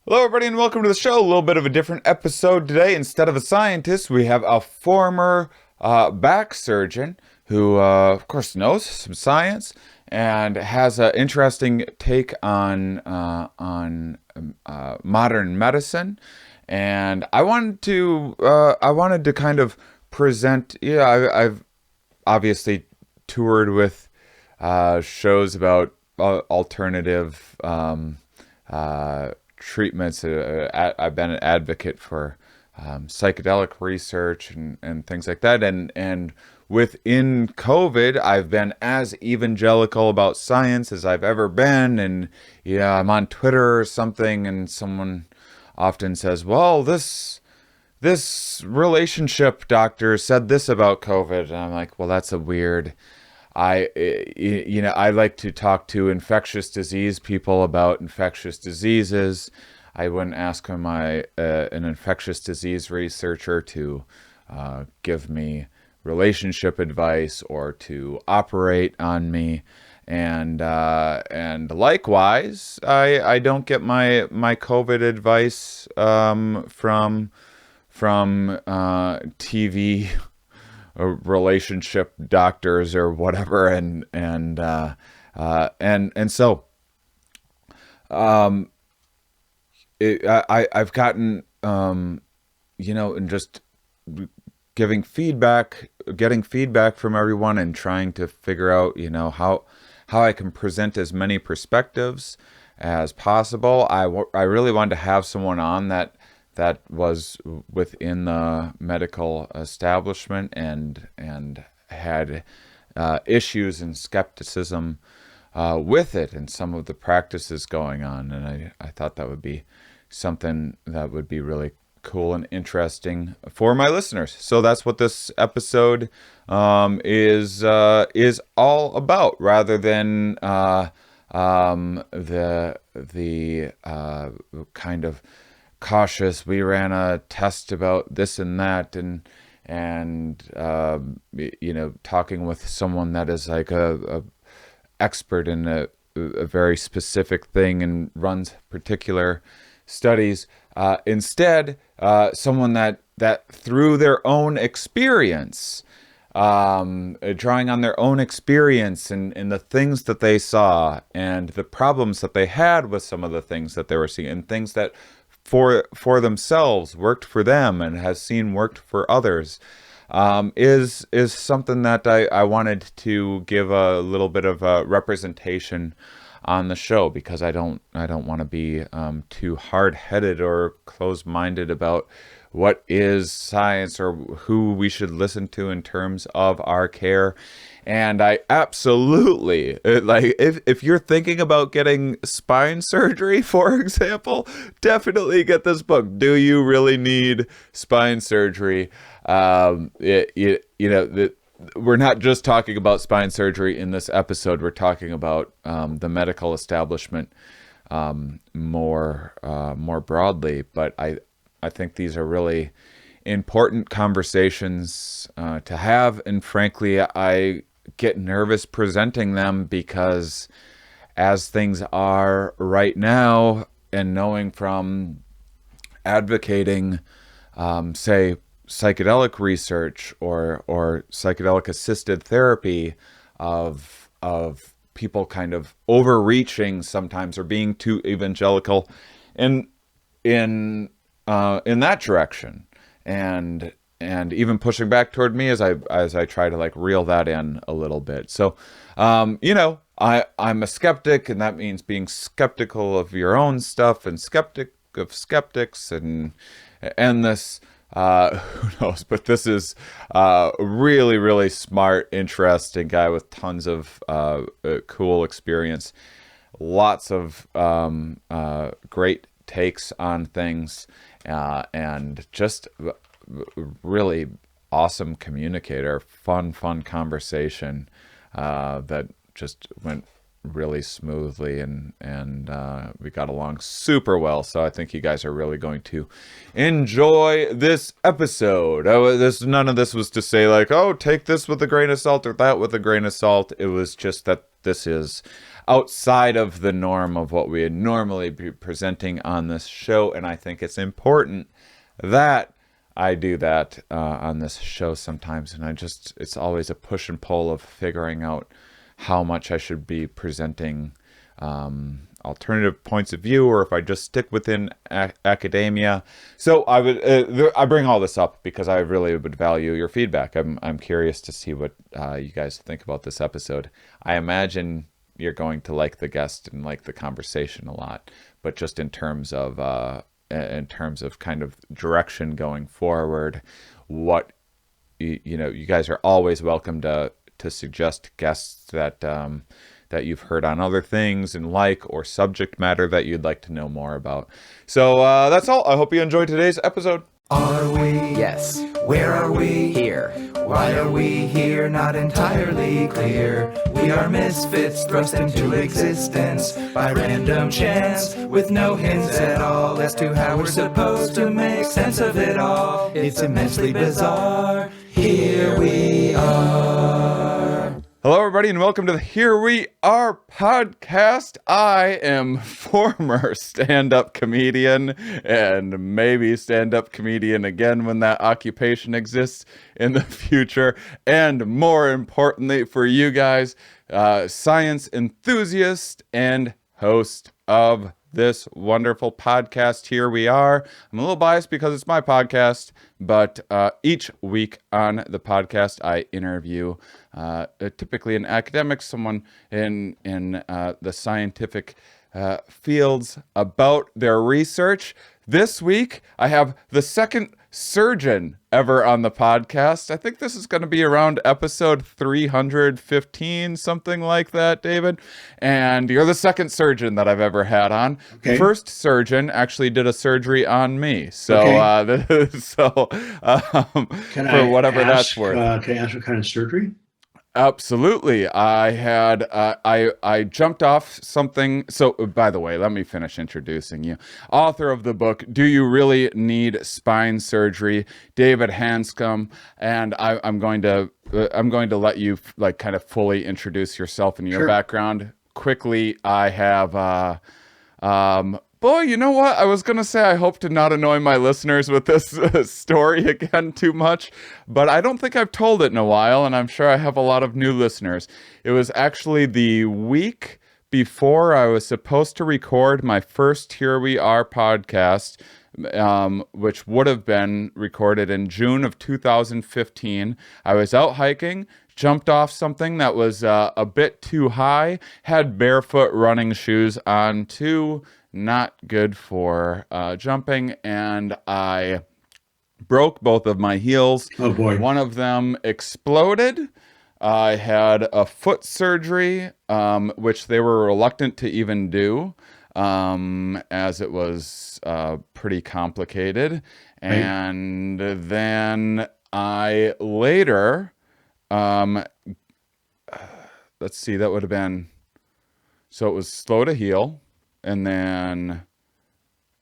Hello, everybody, and welcome to the show. A little bit of a different episode today. Instead of a scientist, we have a former back surgeon who, of course, knows some science and has an interesting take on modern medicine. And I wanted to kind of present. I've obviously toured with shows about alternative. Treatments. I've been an advocate for psychedelic research and things like that. And within COVID, I've been as evangelical about science as I've ever been. And I'm on Twitter or something, and someone often says, "Well, this relationship doctor said this about COVID," and I'm like, "Well, that's a weird." I like to talk to infectious disease people about infectious diseases. I wouldn't ask an infectious disease researcher to give me relationship advice or to operate on me. And likewise, I don't get my COVID advice from TV relationship doctors or whatever, and so I've gotten and just getting feedback from everyone and trying to figure out how I can present as many perspectives as possible. I really wanted to have someone on that was within the medical establishment and had issues and skepticism with it and some of the practices going on. And I thought that would be something that would be really cool and interesting for my listeners. So that's what this episode is all about, rather than the kind of cautious, we ran a test about this and that, and talking with someone that is like a expert in a very specific thing and runs particular studies. Instead, someone that through their own experience, drawing on their own experience and the things that they saw and the problems that they had with some of the things that they were seeing, and things that for themselves worked for them and has seen worked for others, is something that I wanted to give a little bit of a representation on the show, because I don't want to be too hard-headed or closed-minded about what is science or who we should listen to in terms of our care. And I absolutely, like, if you're thinking about getting spine surgery, for example, definitely get this book. Do you really need spine surgery? We're not just talking about spine surgery in this episode. We're talking about the medical establishment more broadly. But I think these are really important conversations to have, and frankly, I get nervous presenting them, because as things are right now, and knowing from advocating, say, psychedelic research or psychedelic assisted therapy, of people kind of overreaching sometimes or being too evangelical in that direction, and even pushing back toward me as I try to like reel that in a little bit. So, I'm a skeptic, and that means being skeptical of your own stuff and skeptic of skeptics, and this, who knows, but this is a really, really smart, interesting guy with tons of cool experience, lots of great takes on things, and just really awesome communicator. Fun conversation that just went really smoothly, and we got along super well. So I think you guys are really going to enjoy this episode. None of this was to say like, oh, take this with a grain of salt or that with a grain of salt. It was just that this is outside of the norm of what we would normally be presenting on this show. And I think it's important that I do that on this show sometimes. And it's always a push and pull of figuring out how much I should be presenting alternative points of view, or if I just stick within academia. So I bring all this up because I really would value your feedback. I'm curious to see what you guys think about this episode. I imagine you're going to like the guest and like the conversation a lot, but just in terms of kind of direction going forward, what you guys are always welcome to suggest guests that you've heard on other things and or subject matter that you'd like to know more about. So that's all. I hope you enjoyed today's episode. Are we? Yes. Where are we? Here. Why are we here? Not entirely clear. We are misfits thrust into existence by random chance, with no hints at all as to how we're supposed to make sense of it all. It's immensely bizarre. Here we are. Hello, everybody, and welcome to the Here We Are podcast. I am former stand-up comedian, and maybe stand-up comedian again when that occupation exists in the future. And more importantly for you guys, science enthusiast and host of this wonderful podcast, Here We Are. I'm a little biased because it's my podcast, but each week on the podcast, I interview typically an academic, someone in the scientific fields about their research. This week, I have the second surgeon ever on the podcast. I think this is going to be around episode 315, something like that, David. And you're the second surgeon that I've ever had on. Okay. First surgeon actually did a surgery on me. So, Okay. For whatever that's worth. Can I ask what kind of surgery? Absolutely. I had, I jumped off something. So, by the way, let me finish introducing you. Author of the book, Do You Really Need Spine Surgery? David Hanscom. And I'm going to let you kind of fully introduce yourself and your background. Quickly, I have, boy, you know what? I was going to say I hope to not annoy my listeners with this story again too much, but I don't think I've told it in a while, and I'm sure I have a lot of new listeners. It was actually the week before I was supposed to record my first Here We Are podcast, which would have been recorded in June of 2015. I was out hiking, jumped off something that was a bit too high, had barefoot running shoes on too. Not good for jumping, and I broke both of my heels. Oh boy. One of them exploded. I had a foot surgery, which they were reluctant to even do, as it was pretty complicated. Right. And then I later, let's see, that would have been, so it was slow to heal. And then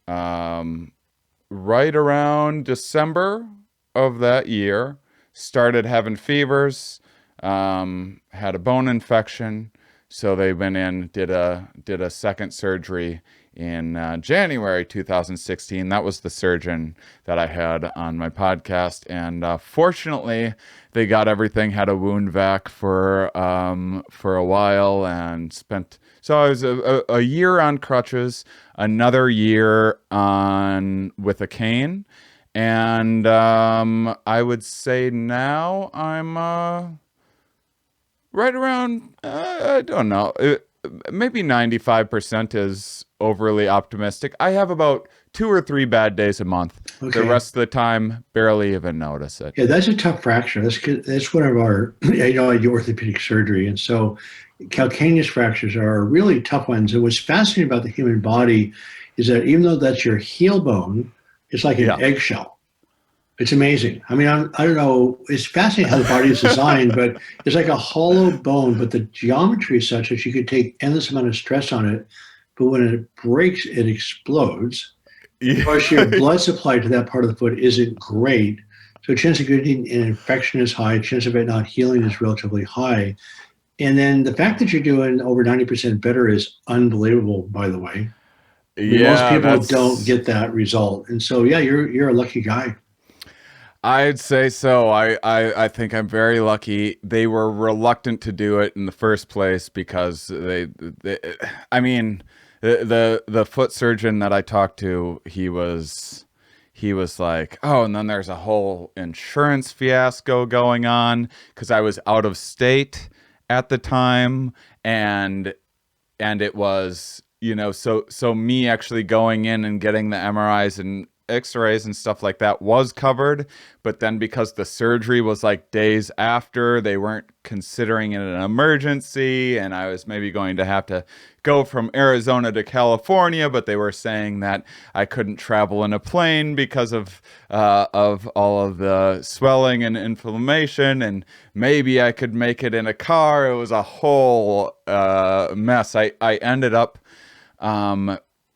right around December of that year, started having fevers, had a bone infection. So they went in, did a second surgery in January 2016. That was the surgeon that I had on my podcast. And fortunately, they got everything, had a wound vac for a while, and spent... So I was a year on crutches, another year with a cane, and I would say now I'm right around, I don't know, maybe 95% is overly optimistic. I have about 2 or 3 bad days a month. Okay. The rest of the time, barely even notice it. Yeah, that's a tough fracture. That's one of our, I do orthopedic surgery, and so calcaneus fractures are really tough ones. And what's fascinating about the human body is that even though that's your heel bone, it's like an eggshell. It's amazing. I mean, I don't know. It's fascinating how the body is designed, but it's like a hollow bone, but the geometry is such that you could take endless amount of stress on it, but when it breaks, it explodes. Of course, your blood supply to that part of the foot isn't great. So chance of getting an infection is high. Chance of it not healing is relatively high. And then the fact that you're doing over 90% better is unbelievable, by the way. I mean, most Yeah, people don't that's get that result. And so, yeah, you're a lucky guy. I'd say so. I think I'm very lucky. They were reluctant to do it in the first place because they I mean, the foot surgeon that I talked to, he was like, oh, and then there's a whole insurance fiasco going on because I was out of state at the time, and it was, so me actually going in and getting the MRIs and x-rays and stuff like that was covered, but then because the surgery was like days after, they weren't considering it an emergency, and I was maybe going to have to go from Arizona to California, but they were saying that I couldn't travel in a plane because of all of the swelling and inflammation, and maybe I could make it in a car. It was a whole mess. I ended up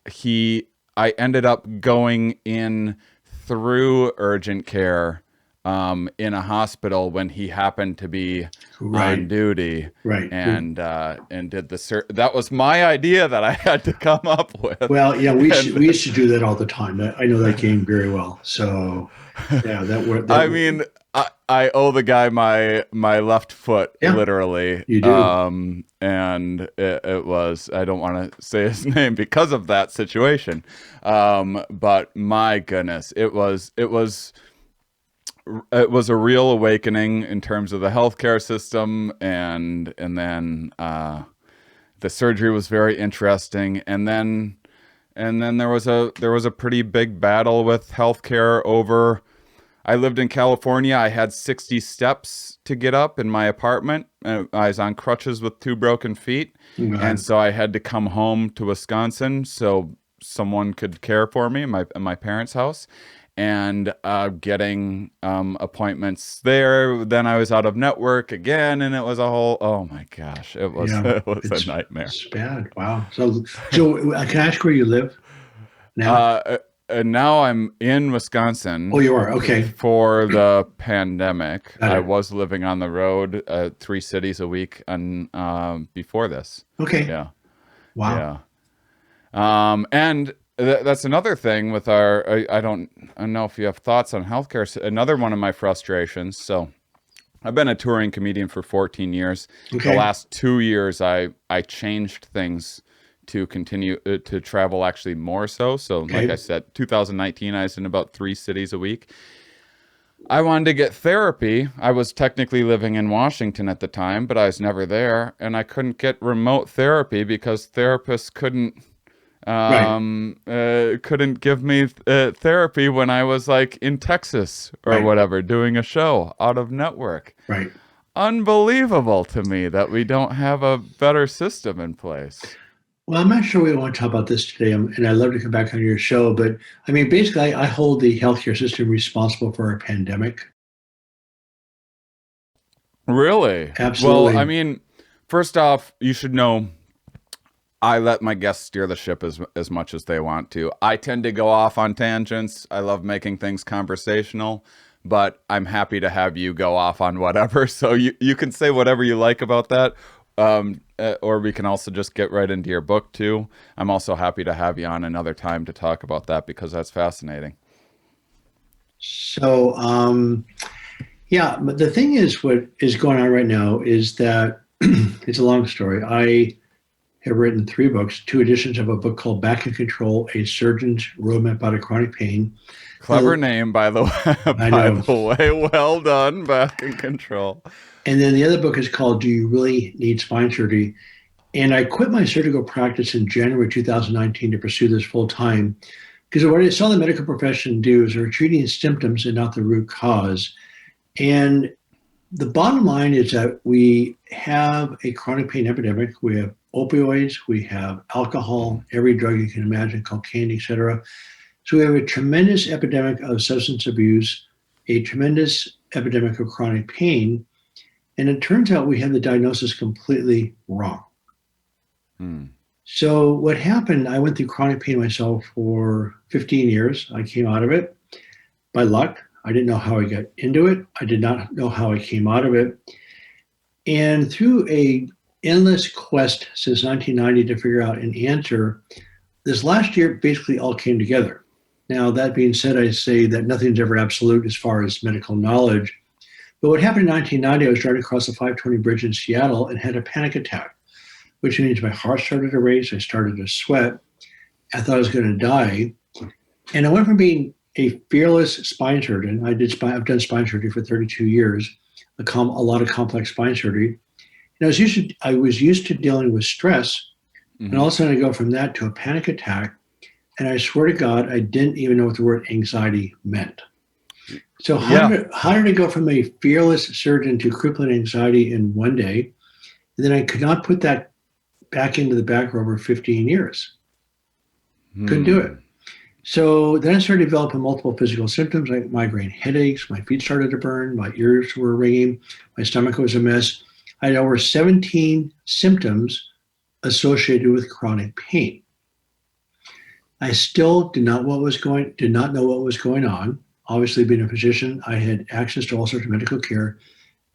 he I ended up going in through urgent care in a hospital when he happened to be on Right, duty, right. and did the that was my idea that I had to come up with. Well, yeah, And we used to do that all the time. I know that game very well. So, yeah, I mean, I owe the guy my left foot, yeah, literally. you do. And it was, I don't want to say his name because of that situation. But my goodness, it was a real awakening in terms of the healthcare system, and then the surgery was very interesting, and then there was a pretty big battle with healthcare over. I lived in California. I had 60 steps to get up in my apartment. I was on crutches with 2 broken feet, and God. so I had to come home to Wisconsin so someone could care for me in my parents' house, and getting appointments there. Then I was out of network again, and it was a whole, oh my gosh, it was Yeah, it was a nightmare. it's bad. Wow. So can I ask where you live now? Uh, and now I'm in Oh, Wisconsin you are. Okay. for the pandemic. Got I it. was living on the road, 3 cities a week, and before this, Okay. yeah, Wow. yeah. And that's another thing with our. I don't know if you have thoughts on healthcare. Another one of my frustrations. So I've been a touring comedian for 14 years. The Okay. last 2 years, I changed things to continue to travel actually more so. So like I Okay. said, 2019, I was in about 3 cities a week. I wanted to get therapy. I was technically living in Washington at the time, but I was never there, and I couldn't get remote therapy because therapists Right. couldn't give me therapy when I was like in Texas or Right. whatever doing a show out of network. Right. Unbelievable to me that we don't have a better system in place. Well, I'm not sure we want to talk about this today, and I'd love to come back on your show. But I mean, basically, I hold the healthcare system responsible for our pandemic. Really? Well, I Absolutely. mean, first off, you should know I let my guests steer the ship as much as they want to. I tend to go off on tangents. I love making things conversational, but I'm happy to have you go off on whatever. So you can say whatever you like about that. Or we can also just get right into your book too. I'm also happy to have you on another time to talk about that because that's fascinating. So, yeah, but the thing is, what is going on right now is that it's a long story. I have written 3 books, 2 editions of a book called Back in Control, A Surgeon's Roadmap Out of Chronic Pain. Clever And name, by the way. I By know. the way, well done. Back in control. And then the other book is called Do You Really Need Spine Surgery? And I quit my surgical practice in January 2019 to pursue this full time because what I saw the medical profession do is they're treating symptoms and not the root cause. And the bottom line is that we have a chronic pain epidemic. We have opioids, we have alcohol, every drug you can imagine, cocaine, et cetera. So we have a tremendous epidemic of substance abuse, a tremendous epidemic of chronic pain. And it turns out we have the diagnosis completely wrong. Hmm. So what happened, I went through chronic pain myself for 15 years. I came out of it by luck. I didn't know how I got into it. I did not know how I came out of it. And through a endless quest since 1990 to figure out an answer, this last year basically all came together. Now, that being said, I say that nothing's ever absolute as far as medical knowledge. But what happened in 1990, I was driving across the 520 bridge in Seattle and had a panic attack, which means my heart started to race. I started to sweat. I thought I was going to die. And I went from being a fearless spine surgeon. I've done spine surgery for 32 years, a lot of complex spine surgery. And I was used to dealing with stress. And all of a sudden I go from that to a panic attack. And I swear to God, I didn't even know what the word anxiety meant. So how did I go from a fearless surgeon to crippling anxiety in one day? And then I could not put that back into the back for over 15 years. Couldn't do it. So then I started developing multiple physical symptoms like migraine headaches. My feet started to burn. My ears were ringing. My stomach was a mess. I had over 17 symptoms associated with chronic pain. I still did not know what was going on. Obviously, being a physician, I had access to all sorts of medical care.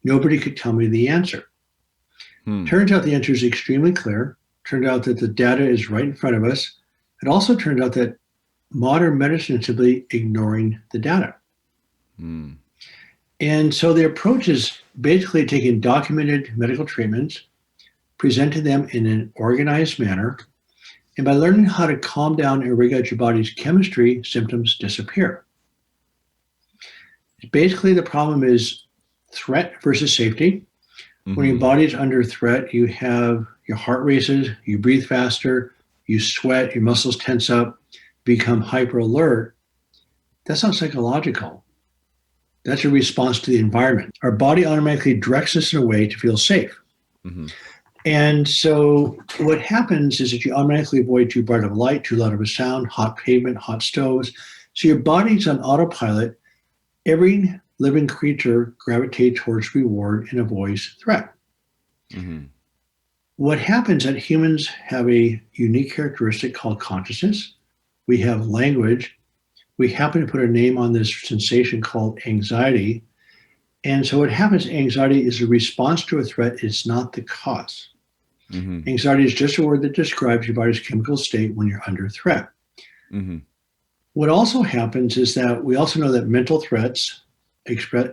Nobody could tell me the answer. Turns out the answer is extremely clear. Turned out that the data is right in front of us. It also turned out that modern medicine is simply ignoring the data. And so the approach is basically taking documented medical treatments, presenting them in an organized manner, and by learning how to calm down and regulate your body's chemistry, symptoms disappear. Basically, the problem is threat versus safety. When your body's under threat, you have your heart races, you breathe faster, you sweat, your muscles tense up, become hyper alert. That's not psychological. That's a response to the environment. Our body automatically directs us in a way to feel safe. And so what happens is that you automatically avoid too bright of a light, too loud of a sound, hot pavement, hot stoves. So your body's on autopilot. Every living creature gravitates towards reward and avoids threat. What happens is that humans have a unique characteristic called consciousness. We have language. We happen to put a name on this sensation called anxiety. And so what happens, anxiety is a response to a threat. It's not the cause. Anxiety is just a word that describes your body's chemical state when you're under threat. What also happens is that we also know that mental threats express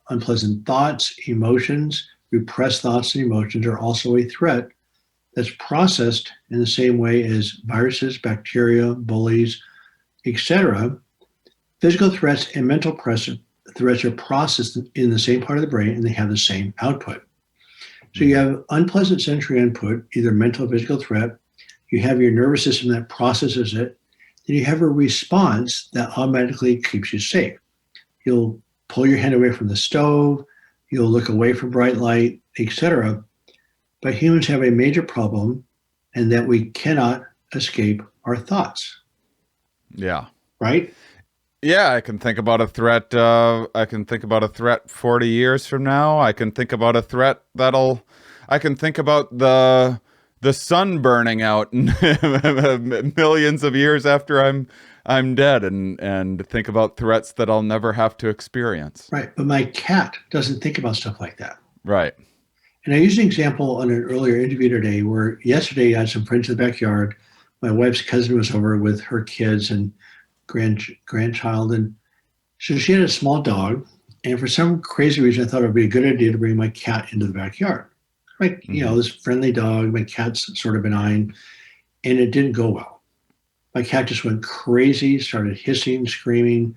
unpleasant thoughts, emotions, repressed thoughts and emotions are also a threat that's processed in the same way as viruses, bacteria, bullies, etc. Physical threats and mental threats are processed in the same part of the brain and they have the same output. So you have unpleasant sensory input, either mental or physical threat. You have your nervous system that processes it. Then you have a response that automatically keeps you safe. You'll pull your hand away from the stove. You'll look away from bright light, etc. But humans have a major problem in that we cannot escape our thoughts. Yeah. Right? Yeah, I can think about a threat. I can think about a threat 40 years from now. I can think about a threat I can think about the sun burning out millions of years after I'm dead, and think about threats that I'll never have to experience. Right. But my cat doesn't think about stuff like that. Right. And I used an example on an earlier interview today where yesterday I had some friends in the backyard. My wife's cousin was over with her kids and grandchild. And so she had a small dog. And for some crazy reason, I thought it would be a good idea to bring my cat into the backyard. Like, this friendly dog, my cat's sort of benign. And it didn't go well. My cat just went crazy, started hissing, screaming,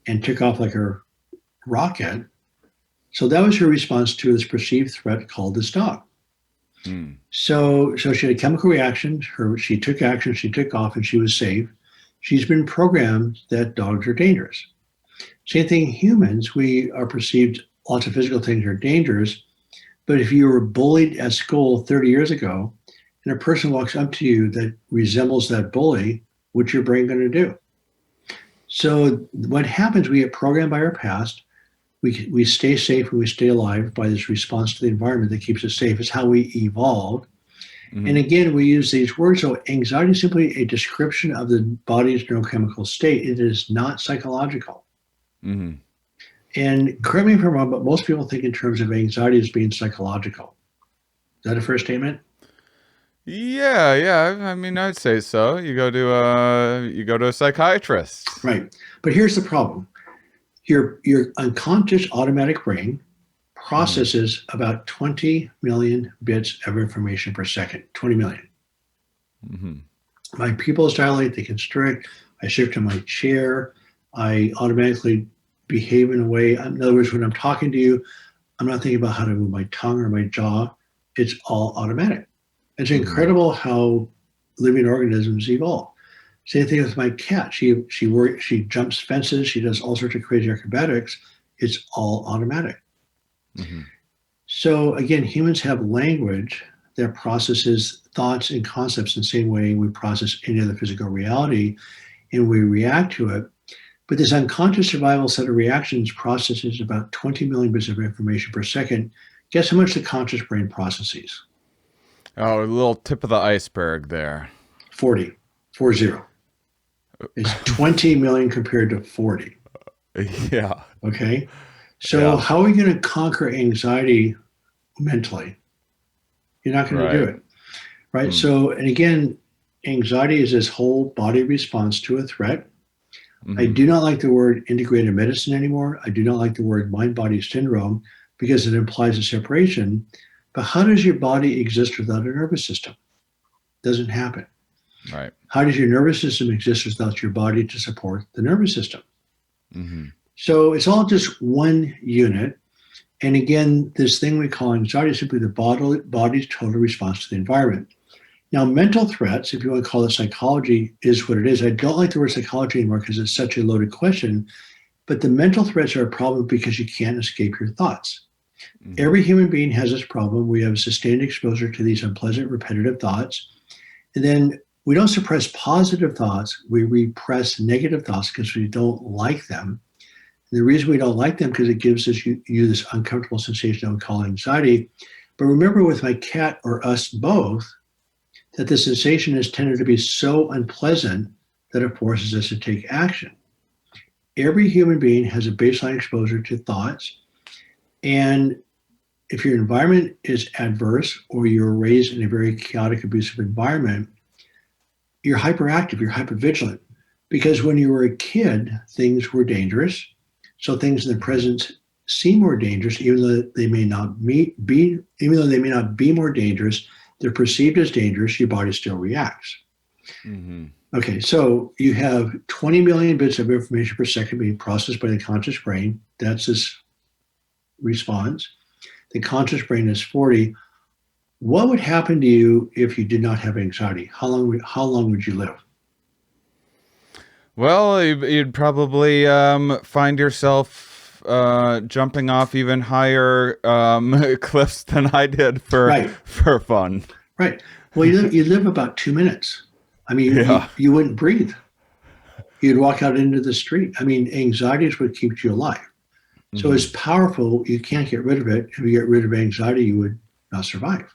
and took off like a rocket. So that was her response to this perceived threat called this dog. So she had a chemical reaction. She took action, she took off, and she was safe. She's been programmed that dogs are dangerous. Same thing, humans, we are perceived, lots of physical things are dangerous. But if you were bullied at school 30 years ago, and a person walks up to you that resembles that bully, what's your brain going to do? So what happens, we get programmed by our past. We stay safe and we stay alive by this response to the environment that keeps us safe. It's how we evolved. And again, we use these words. So anxiety is simply a description of the body's neurochemical state. It is not psychological. And correct me if I'm wrong, but most people think in terms of anxiety as being psychological. that a fair statement? Yeah, yeah. I mean, I'd say so. You go to a psychiatrist. Right. But here's the problem. Your unconscious automatic brain Hmm. processes about 20 million bits of information per second. 20 million. Hmm. My pupils dilate, they constrict, I shift in my chair, I automatically behave in a way. In other words, when I'm talking to you, I'm not thinking about how to move my tongue or my jaw. It's all automatic. It's Hmm. incredible how living organisms evolve. Same thing with my cat. She jumps fences. She does all sorts of crazy acrobatics. It's all automatic. Hmm. So again, humans have language that processes thoughts and concepts in the same way we process any other physical reality, and we react to it. But this unconscious survival set of reactions processes about 20 million bits of information per second. Guess how much the conscious brain processes? Oh, a little tip of the iceberg there. 40, 40. It's 20 million compared to 40. Yeah, Okay. So, yeah. how are you going to conquer anxiety mentally? You're not going to do Right. it. Right. Mm. So, and again, anxiety is this whole body response to a threat. I Hmm. do not like the word integrated medicine anymore. I do not like the word mind body syndrome because it implies a separation. But how does your body exist without a nervous system? Doesn't happen. Right. How does your nervous system exist without your body to support the nervous system? Hmm. So it's all just one unit. And again, this thing we call anxiety is simply the body's total response to the environment. Now, mental threats, if you want to call it psychology, is what it is. I don't like the word psychology anymore because it's such a loaded question. But the mental threats are a problem because you can't escape your thoughts. Hmm. Every human being has this problem. We have sustained exposure to these unpleasant, repetitive thoughts. And then we don't suppress positive thoughts, we repress negative thoughts because we don't like them. And the reason we don't like them because it gives us you this uncomfortable sensation that we call anxiety. But remember with my cat or us both, that the sensation has tended to be so unpleasant that it forces us to take action. Every human being has a baseline exposure to thoughts. And if your environment is adverse or you're raised in a very chaotic, abusive environment, you're hyperactive, you're hypervigilant. Because when you were a kid, things were dangerous. So things in the Hmm. present seem more dangerous, even though they may not even though they may not be more dangerous, they're perceived as dangerous, your body still reacts. Hmm. Okay, so you have 20 million bits of information per second being processed by the conscious brain. That's this response. The conscious brain is 40. What would happen to you if you did not have anxiety? How long would you live? Well, you'd probably find yourself jumping off even higher cliffs than I did Right, for fun. right. Well, you live about 2 minutes. I mean, Yeah. you wouldn't breathe. You'd walk out into the street. I mean, anxiety is what keeps you alive. So it's Hmm. powerful. You can't get rid of it. If you get rid of anxiety, you would not survive.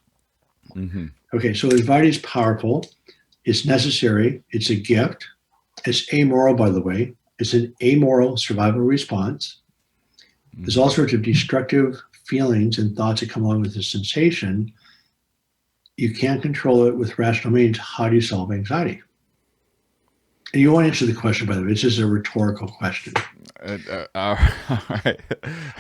Hmm. Okay, so anxiety is powerful. It's necessary. It's a gift. It's amoral, by the way. It's an amoral survival response. There's all Hmm. sorts of destructive feelings and thoughts that come along with the sensation. You can't control it with rational means. How do you solve anxiety? And you won't answer the question, by the way. It's just a rhetorical question. All right.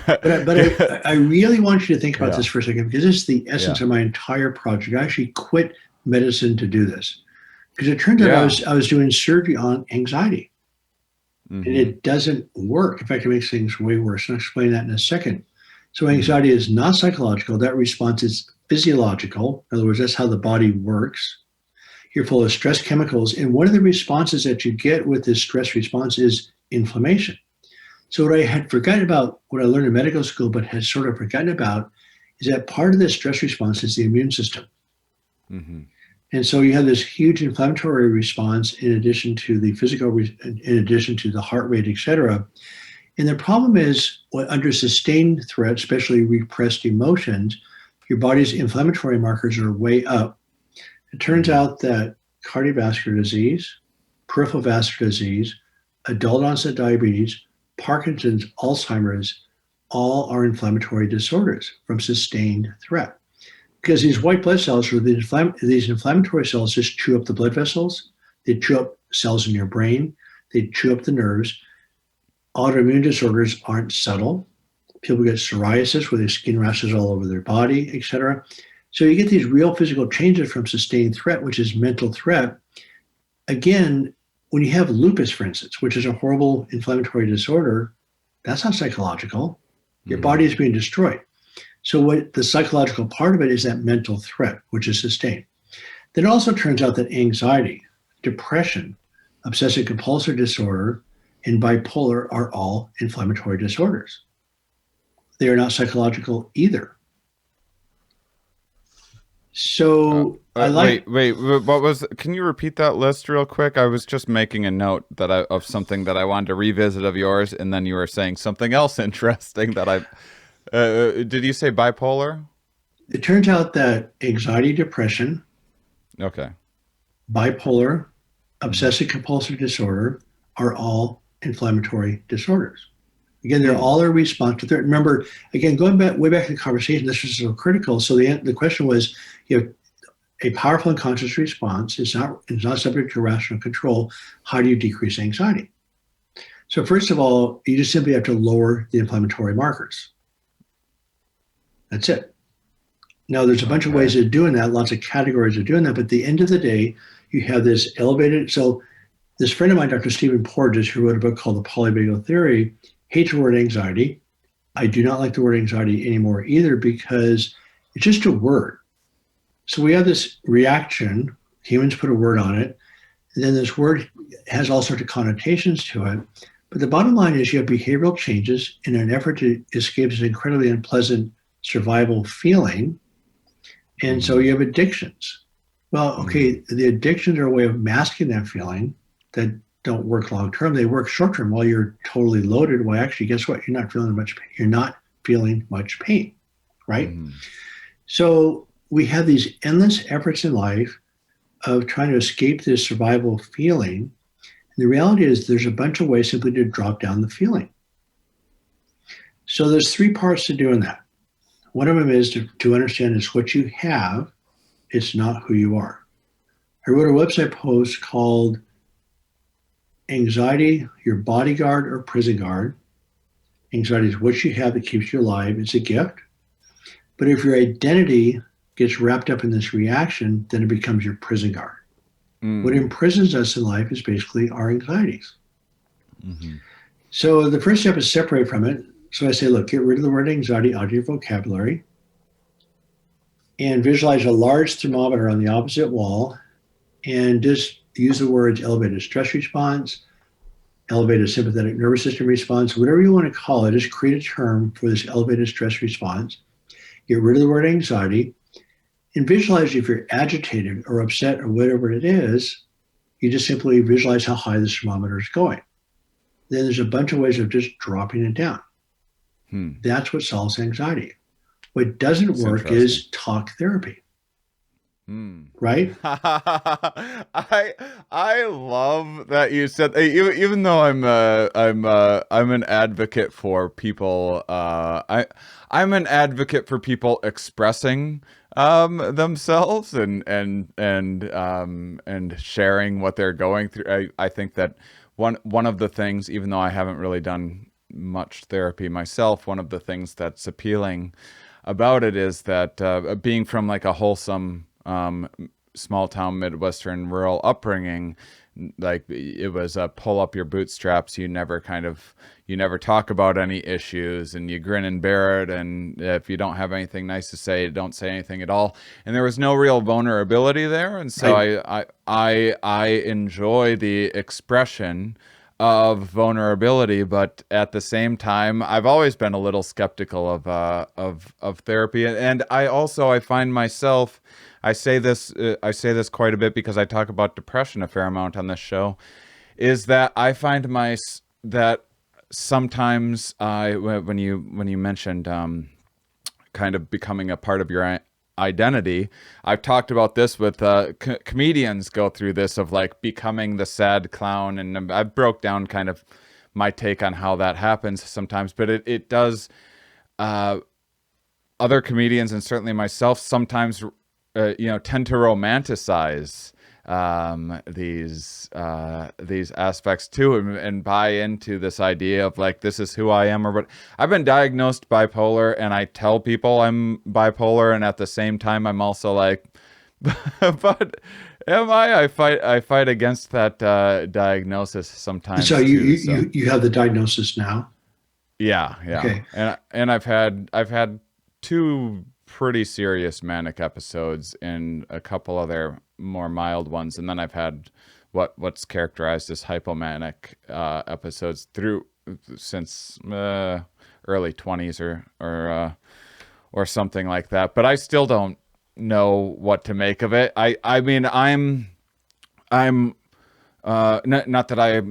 But I really want you to think about Yeah. this for a second because this is the essence Yeah. of my entire project. I actually quit medicine to do this because it turns out Yeah. I was doing surgery on anxiety and Hmm. it doesn't work. In fact, it makes things way worse. And I'll explain that in a second. So Hmm. anxiety is not psychological. That response is physiological. In other words, that's how the body works. You're full of stress chemicals. And one of the responses that you get with this stress response is inflammation. So what I had forgotten about, what I learned in medical school, but had sort of forgotten about, is that part of the stress response is the immune system. Hmm. And so you have this huge inflammatory response in addition to the physical, in addition to the heart rate, et cetera. And the problem is, under sustained threat, especially repressed emotions, your body's inflammatory markers are way up. It turns Hmm. out that cardiovascular disease, peripheral vascular disease, adult onset diabetes, Parkinson's, Alzheimer's, all are inflammatory disorders from sustained threat. because these white blood cells, or these inflammatory cells, just chew up the blood vessels. They chew up cells in your brain. They chew up the nerves. Autoimmune disorders aren't subtle. People get psoriasis where they have skin rashes all over their body, etc. So you get these real physical changes from sustained threat, which is mental threat. Again, when you have lupus, for instance, which is a horrible inflammatory disorder, that's not psychological. Your body is being destroyed. So what the psychological part of it is that mental threat, which is sustained. Then it also turns out that anxiety, depression, obsessive compulsive disorder, and bipolar are all inflammatory disorders. They are not psychological either. So wait, what was? Can you repeat that list real quick? I was just making a note of something that I wanted to revisit of yours, and then you were saying something else interesting that I. Did you say bipolar? It turns out that anxiety, depression, okay, bipolar, obsessive compulsive disorder are all inflammatory disorders. Again, they're all a response to threat. Remember, again, going back way back to the conversation, this was so critical. So the question was, you have a powerful and conscious response. It's not subject to rational control. How do you decrease anxiety? So first of all, you just simply have to lower the inflammatory markers. That's it. Now, there's a bunch of ways of doing that, lots of categories of doing that, but at the end of the day, you have this elevated. So this friend of mine, Dr. Stephen Porges, who wrote a book called The Polyvagal Theory, hates the word anxiety. I do not like the word anxiety anymore either because it's just a word. So we have this reaction, humans put a word on it, and then this word has all sorts of connotations to it. But the bottom line is you have behavioral changes in an effort to escape this incredibly unpleasant survival feeling. And so you have addictions. Well, okay, the addictions are a way of masking that feeling that don't work long term. They work short term while you're totally loaded. Well, actually, guess what? You're not feeling much pain. You're not feeling much pain, right? So we have these endless efforts in life of trying to escape this survival feeling. And the reality is there's a bunch of ways simply to drop down the feeling. So there's three parts to doing that. One of them is to understand is what you have, it's not who you are. I wrote a website post called Anxiety, Your Bodyguard or Prison Guard. Anxiety is what you have that keeps you alive. It's a gift. But if your identity gets wrapped up in this reaction, then it becomes your prison guard. What imprisons us in life is basically our anxieties. So the first step is separate from it. So I say, look, get rid of the word anxiety out of your vocabulary and visualize a large thermometer on the opposite wall and just use the words elevated stress response, elevated sympathetic nervous system response, whatever you want to call it, just create a term for this elevated stress response. Get rid of the word anxiety and visualize if you're agitated or upset or whatever it is, you just simply visualize how high the thermometer is going. Then there's a bunch of ways of just dropping it down. That's what solves anxiety. What doesn't work is talk therapy. Right? I love that you said even though I'm an advocate for people I'm an advocate for people expressing themselves and sharing what they're going through. I think that one of the things, even though I haven't really done much therapy myself, one of the things that's appealing about it is that being from like a wholesome small town Midwestern rural upbringing, like it was a pull up your bootstraps. You never talk about any issues and you grin and bear it. And if you don't have anything nice to say, don't say anything at all. And there was no real vulnerability there. And so I enjoy the expression of vulnerability, but at the same time, I've always been a little skeptical of therapy. And I find myself, I say this quite a bit because I talk about depression a fair amount on this show, is that I find that sometimes when you mentioned kind of becoming a part of your identity, I've talked about this with comedians go through this of like becoming the sad clown, and I broke down kind of my take on how that happens sometimes, but it does other comedians and certainly myself sometimes, tend to romanticize these aspects too, and buy into this idea of like, this is who I am. Or what I've been diagnosed bipolar, and I tell people I'm bipolar, and at the same time I'm also like, but am I? I fight against that diagnosis sometimes So too. So you have the diagnosis now. yeah, Okay. and I've had two pretty serious manic episodes and a couple other more mild ones, and then I've had what's characterized as hypomanic episodes through since early 20s or something like that. But I still don't know what to make of it. I mean, I'm not that I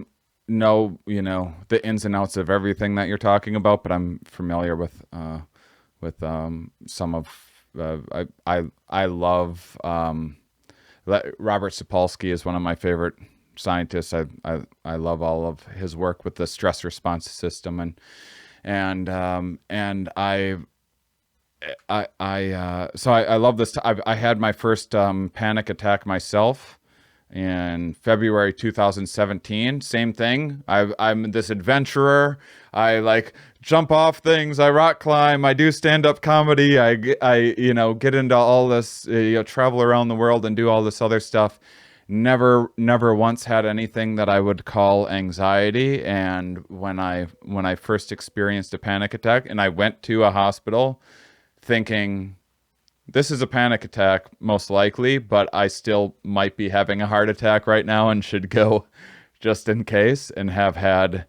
know, the ins and outs of everything that you're talking about, but I'm familiar with some of I love Robert Sapolsky is one of my favorite scientists. I love all of his work with the stress response system, and I love this. I had my first panic attack myself in February 2017. Same thing. I'm this adventurer. I like jump off things. I rock climb. I do stand up comedy. I get into all this, travel around the world and do all this other stuff. Never once had anything that I would call anxiety. And when I first experienced a panic attack, and I went to a hospital thinking, this is a panic attack, most likely, but I still might be having a heart attack right now and should go just in case, and have had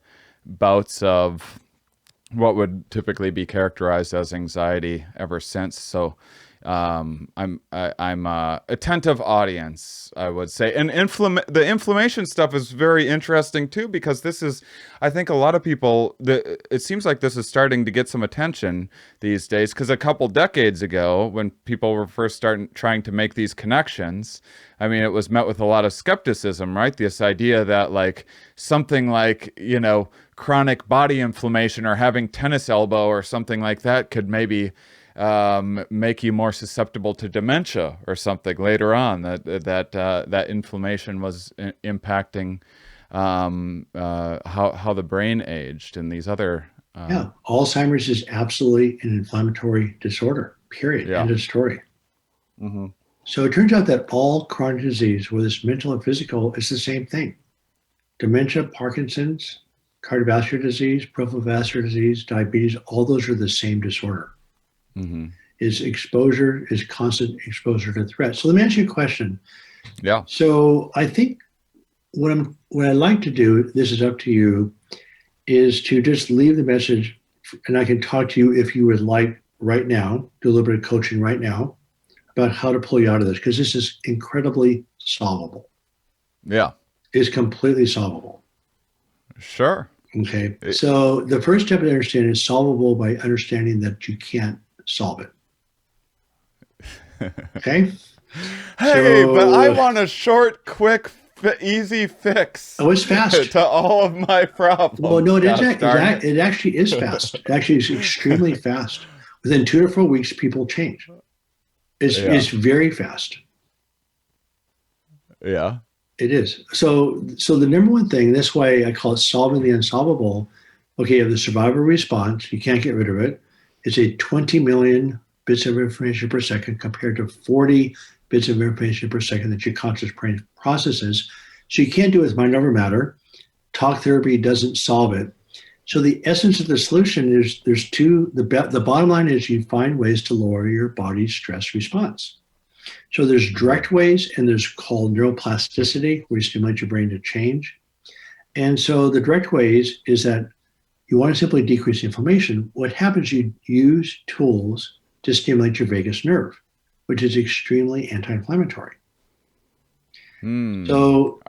bouts of what would typically be characterized as anxiety ever since. So I'm a attentive audience, I would say. And the inflammation stuff is very interesting too, because this is, I think a lot of people, it seems like this is starting to get some attention these days, because a couple decades ago, when people were first trying to make these connections, I mean, it was met with a lot of skepticism, right? This idea that like something like, chronic body inflammation or having tennis elbow or something like that could maybe make you more susceptible to dementia or something later on, that inflammation was impacting how the brain aged and these other Yeah, Alzheimer's is absolutely an inflammatory disorder, period. yeah. End of story. Hmm. So it turns out that all chronic disease, whether it's mental or physical, is the same thing. Dementia, Parkinson's, cardiovascular disease, peripheral vascular disease, diabetes, all those are the same disorder. Hmm. Is constant exposure to threat. So let me ask you a question. Yeah. So I think what I like to do, this is up to you, is to just leave the message, and I can talk to you if you would like right now, do a little bit of coaching right now about how to pull you out of this, because this is incredibly solvable. Yeah. It's completely solvable. Sure. Okay. So the first step to understand is solvable by understanding that you can't solve it. Okay. Hey, but I want a short, quick, easy fix. Oh, it's fast to all of my problems. Well, no, it actually is it. fast. It actually is extremely fast. Within 2 to 4 weeks, people change. It's very fast. Yeah. It is. So the number one thing, that's why I call it solving the unsolvable. Okay, you have the survivor response. You can't get rid of it. It's a 20 million bits of information per second compared to 40 bits of information per second that your conscious brain processes. So you can't do it with mind over matter. Talk therapy doesn't solve it. So the essence of the solution is there's two. The bottom line is you find ways to lower your body's stress response. So there's direct ways, and there's called neuroplasticity, where you stimulate your brain to change. And so the direct ways is that you want to simply decrease inflammation. What happens, you use tools to stimulate your vagus nerve, which is extremely anti-inflammatory. So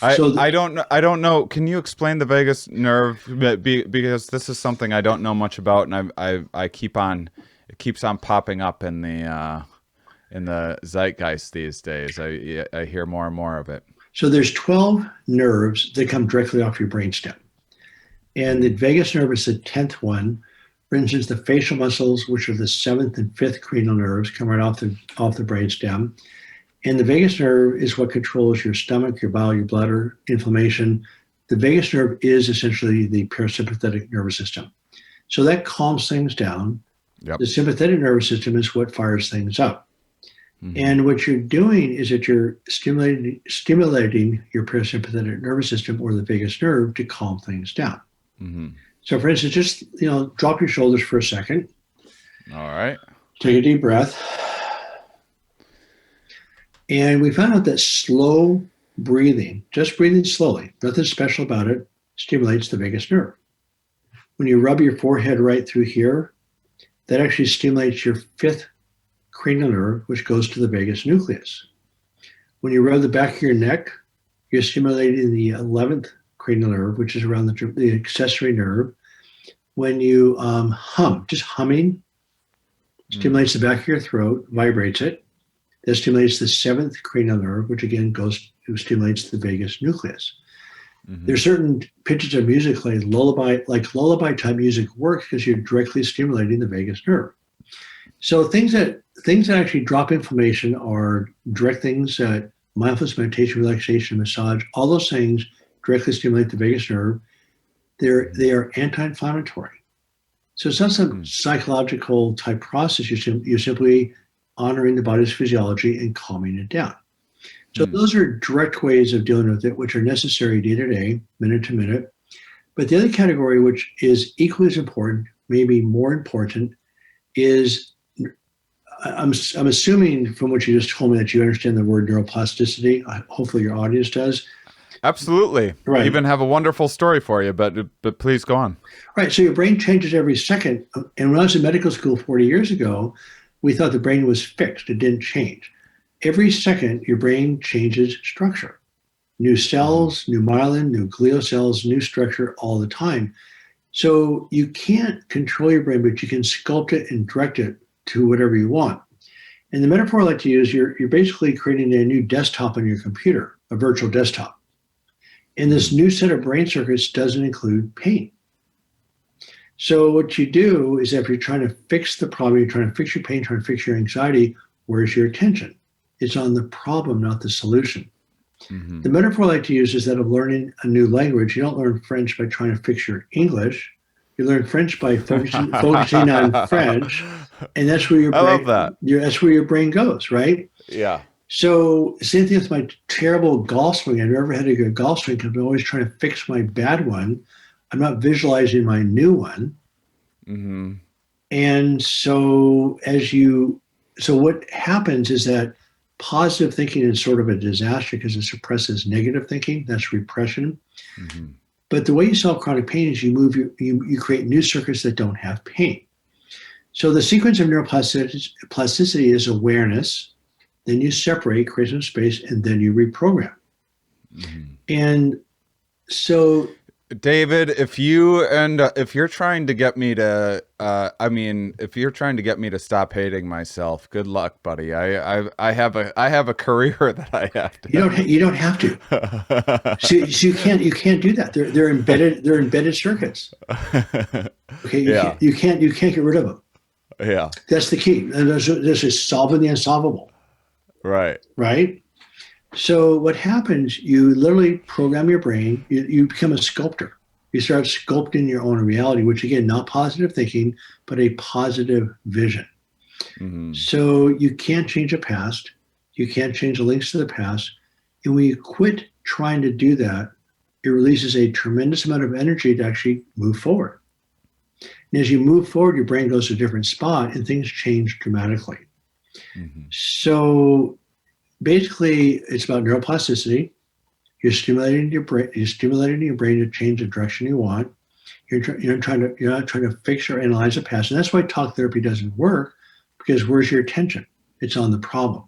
I don't know. Can you explain the vagus nerve? Because this is something I don't know much about, and it keeps on popping up in the zeitgeist these days. I hear more and more of it. So there's 12 nerves that come directly off your brainstem. And the vagus nerve is the 10th one, For instance, the facial muscles, which are the seventh and fifth cranial nerves, come right off the brainstem. And the vagus nerve is what controls your stomach, your bowel, your bladder, inflammation. The vagus nerve is essentially the parasympathetic nervous system. So that calms things down. Yep. The sympathetic nervous system is what fires things up. And what you're doing is that you're stimulating your parasympathetic nervous system or the vagus nerve to calm things down. So for instance, just, drop your shoulders for a second. All right. Take a deep breath. And we found out that slow breathing, just breathing slowly, nothing special about it, stimulates the vagus nerve. When you rub your forehead right through here, that actually stimulates your fifth cranial nerve, which goes to the vagus nucleus. When you rub the back of your neck, you're stimulating the 11th cranial nerve, which is around the accessory nerve. When you hum, just humming, stimulates the back of your throat, vibrates it. That stimulates the 7th cranial nerve, which again stimulates the vagus nucleus. There's certain pitches of music like lullaby type music works because you're directly stimulating the vagus nerve. So things that actually drop inflammation are direct things that mindfulness, meditation, relaxation, massage, all those things directly stimulate the vagus nerve. They are anti-inflammatory. So it's not some psychological type process. You're simply honoring the body's physiology and calming it down. So those are direct ways of dealing with it, which are necessary day to day, minute to minute. But the other category, which is equally as important, maybe more important, is I'm assuming from what you just told me that you understand the word neuroplasticity. Hopefully your audience does. Absolutely. Right. I even have a wonderful story for you, but please go on. Right. So your brain changes every second. And when I was in medical school 40 years ago, we thought the brain was fixed. It didn't change. Every second, your brain changes structure. New cells, new myelin, new glial cells, new structure all the time. So you can't control your brain, but you can sculpt it and direct it to whatever you want. And the metaphor I like to use, you're basically creating a new desktop on your computer, a virtual desktop. And this new set of brain circuits doesn't include pain. So what you do is if you're trying to fix the problem, you're trying to fix your pain, trying to fix your anxiety, where's your attention? It's on the problem, not the solution. The metaphor I like to use is that of learning a new language. You don't learn French by trying to fix your English. You learn French by focusing on French, and that's where your brain, I love that. That's where your brain goes, right? Yeah. So same thing with my terrible golf swing. I've never had a good golf swing because I'm always trying to fix my bad one. I'm not visualizing my new one. And so what happens is that positive thinking is sort of a disaster because it suppresses negative thinking. That's repression. But the way you solve chronic pain is you create new circuits that don't have pain. So the sequence of neuroplasticity is awareness, then you separate, create some space, and then you reprogram. And so, David, if you're trying to get me to, if you're trying to get me to stop hating myself, good luck, buddy. I have a career that I have to. You don't have to. So you can't do that. They're embedded circuits. Okay. You can't get rid of them. Yeah. That's the key. And this is solving the unsolvable. Right. Right. So what happens, you literally program your brain, you become a sculptor. You start sculpting your own reality, which again, not positive thinking, but a positive vision. So you can't change the past. You can't change the links to the past. And when you quit trying to do that, it releases a tremendous amount of energy to actually move forward. And as you move forward, your brain goes to a different spot and things change dramatically. So basically, it's about neuroplasticity. You're stimulating your brain. You're stimulating your brain to change the direction you want. You're not trying to fix or analyze the past, and that's why talk therapy doesn't work. Because where's your attention? It's on the problem.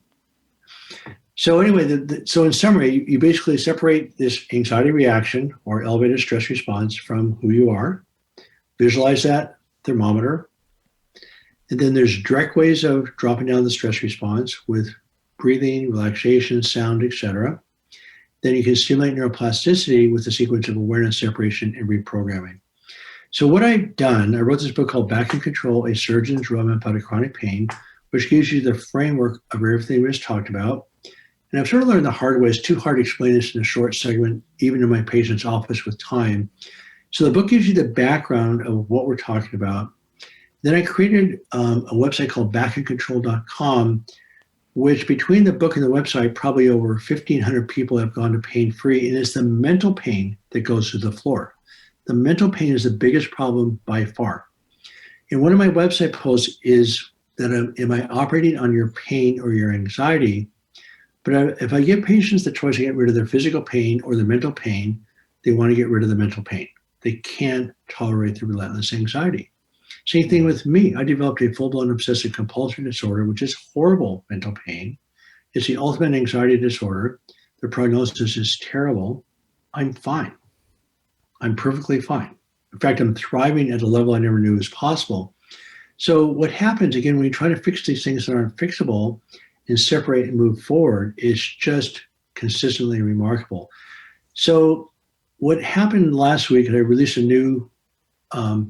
So anyway, so in summary, you basically separate this anxiety reaction or elevated stress response from who you are. Visualize that thermometer, and then there's direct ways of dropping down the stress response with breathing, relaxation, sound, etc. Then you can stimulate neuroplasticity with the sequence of awareness, separation, and reprogramming. So what I've done, I wrote this book called Back in Control, A Surgeon's Roadmap Out of Chronic Pain, which gives you the framework of everything we just talked about. And I've sort of learned the hard way. It's too hard to explain this in a short segment, even in my patient's office with time. So the book gives you the background of what we're talking about. Then I created a website called backincontrol.com, which between the book and the website, probably over 1,500 people have gone to pain-free. And it's the mental pain that goes to the floor. The mental pain is the biggest problem by far. And one of my website posts is that am I operating on your pain or your anxiety? But if I give patients the choice to get rid of their physical pain or the mental pain, they want to get rid of the mental pain. They can't tolerate the relentless anxiety. Same thing with me. I developed a full-blown obsessive compulsion disorder, which is horrible mental pain. It's the ultimate anxiety disorder. The prognosis is terrible. I'm fine. I'm perfectly fine. In fact, I'm thriving at a level I never knew was possible. So what happens, again, when you try to fix these things that aren't fixable and separate and move forward, is just consistently remarkable. So what happened last week, and I released a new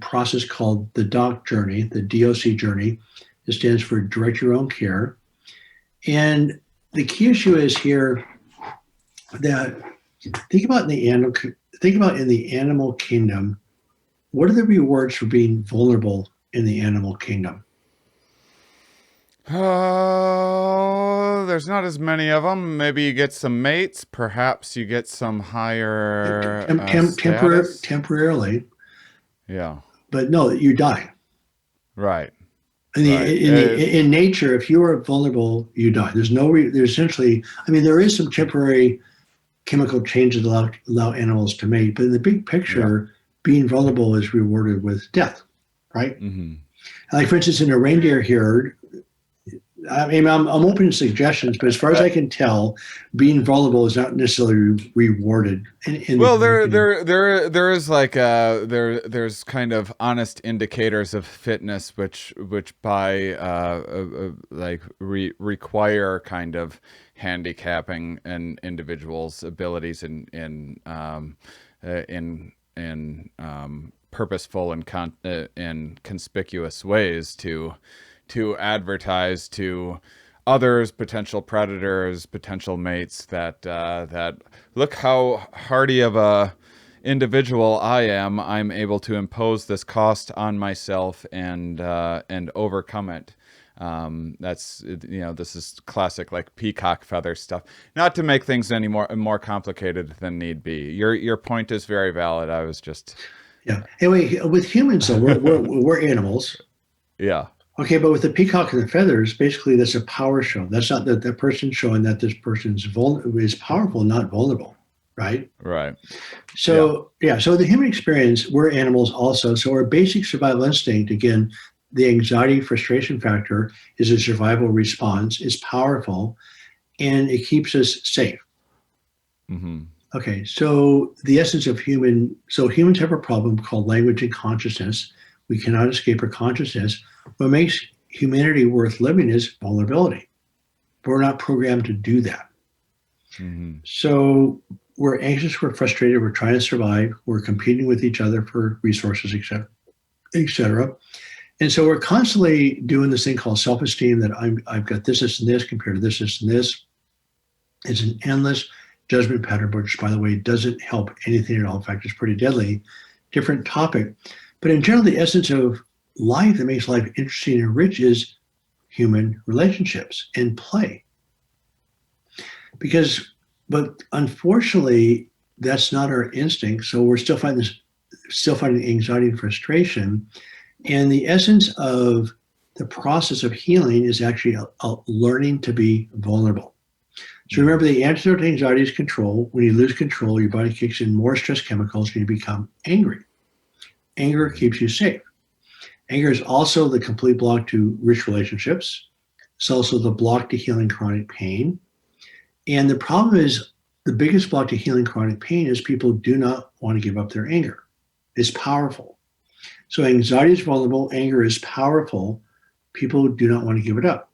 process called the DOC journey, the DOC journey. It stands for Direct Your Own Care. And the key issue is here that think about in the animal kingdom, what are the rewards for being vulnerable in the animal kingdom? Oh, there's not as many of them. Maybe you get some mates. Perhaps you get some higher status. Temporarily. Yeah. But no, you die. Right. In nature, if you are vulnerable, you die. There's essentially, I mean, there is some temporary chemical changes that allow animals to mate, but in the big picture, being vulnerable is rewarded with death, right? Mm-hmm. Like, for instance, in a reindeer herd, I mean, I'm open to suggestions, but as far as I can tell, being vulnerable is not necessarily rewarded. Well, there is like there's kind of honest indicators of fitness, which by require kind of handicapping an individual's abilities in purposeful and conspicuous ways to advertise to others, potential predators, potential mates, that look how hardy of a individual I am. I'm able to impose this cost on myself and overcome it. That's, this is classic like peacock feather stuff. Not to make things any more complicated than need be. Your point is very valid. I was just Anyway, with humans though, we're animals. Yeah. Okay, but with the peacock and the feathers, basically that's a power show. That's not that person showing that this person's is powerful, not vulnerable, right? Right. So so the human experience, we're animals also. So our basic survival instinct, again, the anxiety frustration factor is a survival response. It's powerful, and it keeps us safe. Mm-hmm. Okay, so the essence of humans have a problem called language and consciousness. We cannot escape our consciousness. What makes humanity worth living is vulnerability. But we're not programmed to do that. Mm-hmm. So we're anxious, we're frustrated, we're trying to survive, we're competing with each other for resources, et cetera. And so we're constantly doing this thing called self-esteem, that I've got this, and this compared to this, and this. It's an endless judgment pattern, which, by the way, doesn't help anything at all. In fact, it's pretty deadly. Different topic. But in general, the essence of life that makes life interesting and rich is human relationships and play. But unfortunately, that's not our instinct. So we're still finding anxiety and frustration. And the essence of the process of healing is actually a learning to be vulnerable. So remember, the antidote to anxiety is control. When you lose control, your body kicks in more stress chemicals and you become angry. Anger keeps you safe. Anger is also the complete block to rich relationships. It's also the block to healing chronic pain. And the problem is, the biggest block to healing chronic pain is people do not want to give up their anger. It's powerful. So anxiety is vulnerable, anger is powerful. People do not want to give it up.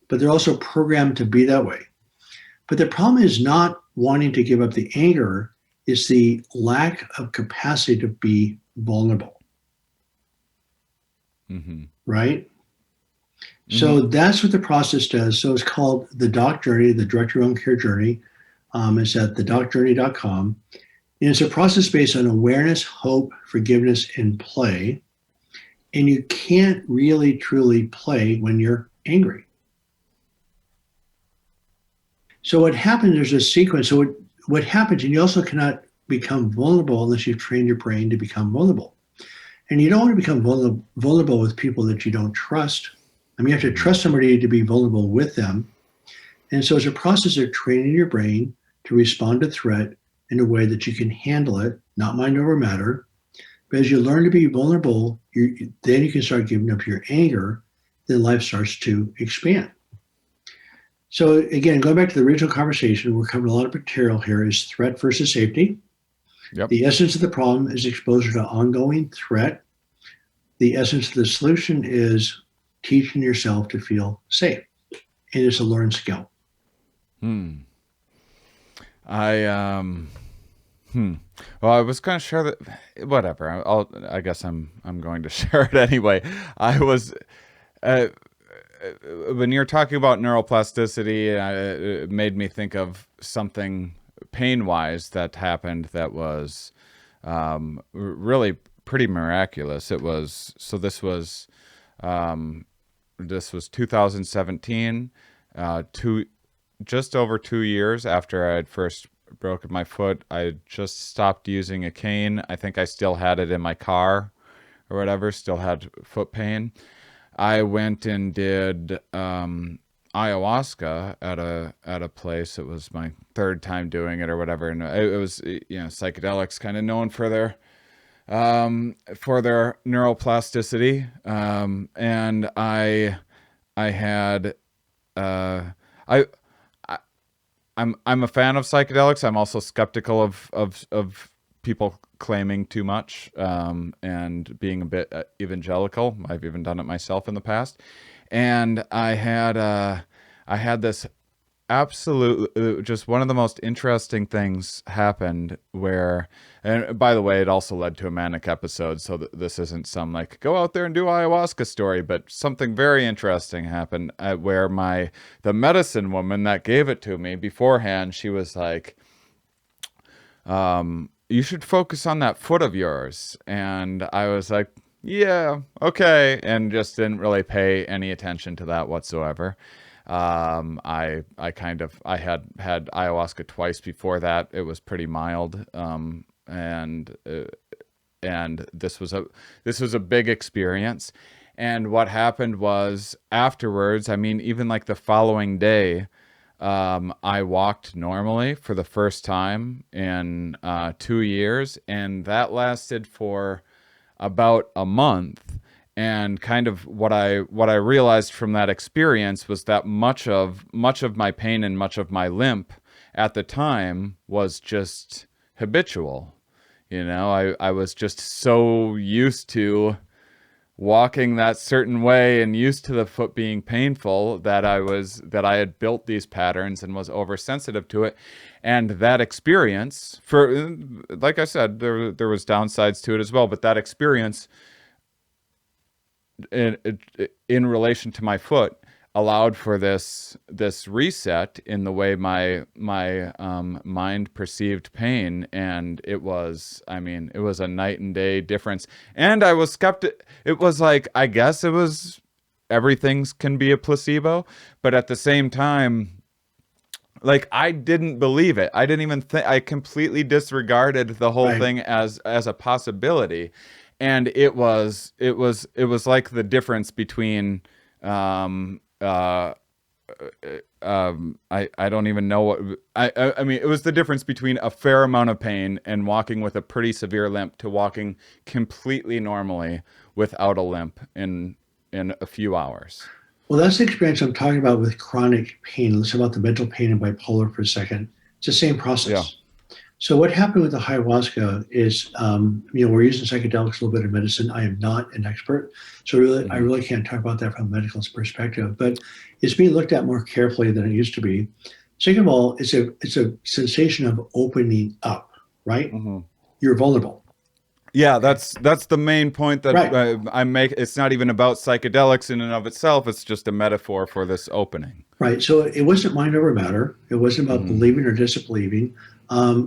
But they're also programmed to be that way. But the problem is not wanting to give up the anger, it's the lack of capacity to be vulnerable. Mm-hmm. right? Mm-hmm. So that's what the process does. So it's called the Doc Journey, the Direct Your Own Care Journey. It's at thedocjourney.com. And it's a process based on awareness, hope, forgiveness, and play. And you can't really truly play when you're angry. So what happens, there's a sequence. So what happens, and you also cannot become vulnerable unless you've trained your brain to become vulnerable. And you don't want to become vulnerable with people that you don't trust. I mean, you have to Mm-hmm. trust somebody to be vulnerable with them. And so it's a process of training your brain to respond to threat in a way that you can handle it, not mind over matter. But as you learn to be vulnerable, then you can start giving up your anger. Then life starts to expand. So again, going back to the original conversation, we're covering a lot of material here is threat versus safety. Yep. The essence of the problem is exposure to ongoing threat. The essence of the solution is teaching yourself to feel safe. And it's a learned skill. Hmm. I Hmm. Well, I was going to share that. Whatever. I guess I'm going to share it anyway. I was. Uh, when you're talking about neuroplasticity, it made me think of something pain-wise that happened that was really pretty miraculous. It was so. This was 2017, just over 2 years after I had first broken my foot. I just stopped using a cane. I think I still had it in my car or whatever. Still had foot pain. I went and did ayahuasca at a place. It was my third time doing it or whatever, and it was psychedelics, kind of known for their neuroplasticity. And I had I. I'm a fan of psychedelics. I'm also skeptical of people claiming too much and being a bit evangelical. I've even done it myself in the past, and I had this absolute just one of the most interesting things happened where, and by the way, it also led to a manic episode, so this isn't some like go out there and do ayahuasca story, but something very interesting happened where the medicine woman that gave it to me beforehand, she was like, you should focus on that foot of yours. And I was like, yeah, okay. And just didn't really pay any attention to that whatsoever. I had ayahuasca twice before that. It was pretty mild. And this was a big experience. And what happened was afterwards, I mean, even like the following day, I walked normally for the first time in 2 years, and that lasted for about a month. And kind of what I realized from that experience was that much of my pain and much of my limp at the time was just habitual. I was just so used to walking that certain way and used to the foot being painful that I had built these patterns and was oversensitive to it. And that experience, for like I said, there was downsides to it as well, but that experience in relation to my foot allowed for this reset in the way my mind perceived pain. And it was a night and day difference. And I was skeptic. It was like, I guess it was everything's can be a placebo, but at the same time, like, I didn't believe it. I didn't even think. I completely disregarded the whole Right. thing as a possibility. And it was like the difference between I don't even know what I mean. It was the difference between a fair amount of pain and walking with a pretty severe limp to walking completely normally without a limp in a few hours. Well, that's the experience I'm talking about with chronic pain. Let's talk about the mental pain and bipolar for a second. It's the same Yeah. process. So what happened with the ayahuasca is, we're using psychedelics, a little bit of medicine. I am not an expert, so I Hmm. really can't talk about that from a medical perspective. But it's being looked at more carefully than it used to be. Second of all, it's a sensation of opening up. Right? Hmm. You're vulnerable. Yeah, that's the main point that Right. I make. It's not even about psychedelics in and of itself. It's just a metaphor for this opening. Right. So it wasn't mind over matter. It wasn't about Hmm. believing or disbelieving.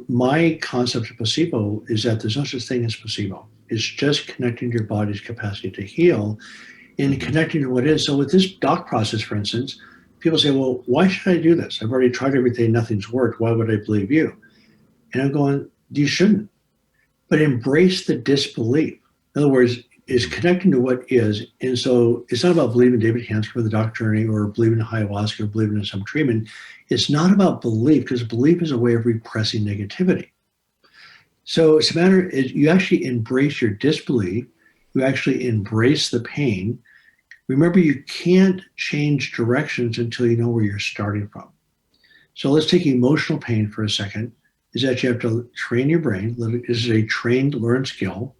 My concept of placebo is that there's no such thing as placebo. It's just connecting to your body's capacity to heal and Hmm. connecting to what is. So with this doc process, for instance, people say, well, why should I do this? I've already tried everything. Nothing's worked. Why would I believe you? And I'm going, you shouldn't. But embrace the disbelief. In other words, is connecting to what is. And so it's not about believing David Hanscom or the doctor journey or believing in ayahuasca or believing in some treatment. It's not about belief because belief is a way of repressing negativity. So it's a matter is you actually embrace your disbelief. You actually embrace the pain. Remember, you can't change directions until you know where you're starting from. So let's take emotional pain for a second. Is that you have to train your brain. This is a trained, learned skill.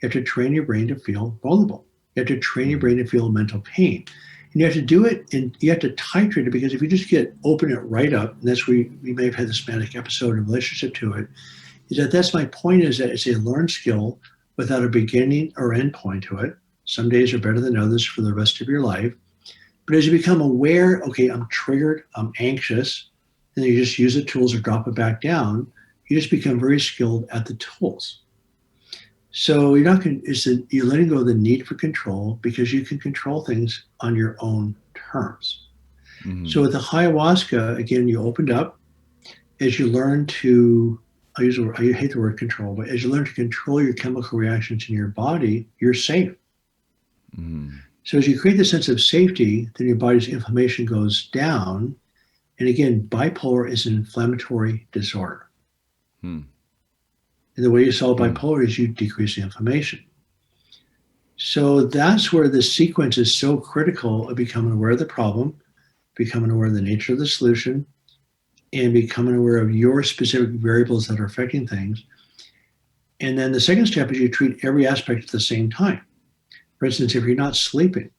You have to train your brain to feel vulnerable. You have to train your brain to feel mental pain. And you have to do it and you have to titrate it because if you just open it right up, and that's where we may have had this manic episode in relationship to it, is that that's my point is that it's a learned skill without a beginning or end point to it. Some days are better than others for the rest of your life. But as you become aware, okay, I'm triggered, I'm anxious, and then you just use the tools or drop it back down, you just become very skilled at the tools. So you're not going. You're letting go of the need for control because you can control things on your own terms. So Hmm. with the ayahuasca, again, you opened up as you learn to. I hate the word control, but as you learn to control your chemical reactions in your body, you're safe. Hmm. So as you create the sense of safety, then your body's inflammation goes down. And again, bipolar is an inflammatory disorder. Hmm. And the way you solve Hmm. bipolar is you decrease the inflammation. So that's where the sequence is so critical of becoming aware of the problem, becoming aware of the nature of the solution, and becoming aware of your specific variables that are affecting things. And then the second step is you treat every aspect at the same time. For instance, if you're not sleeping,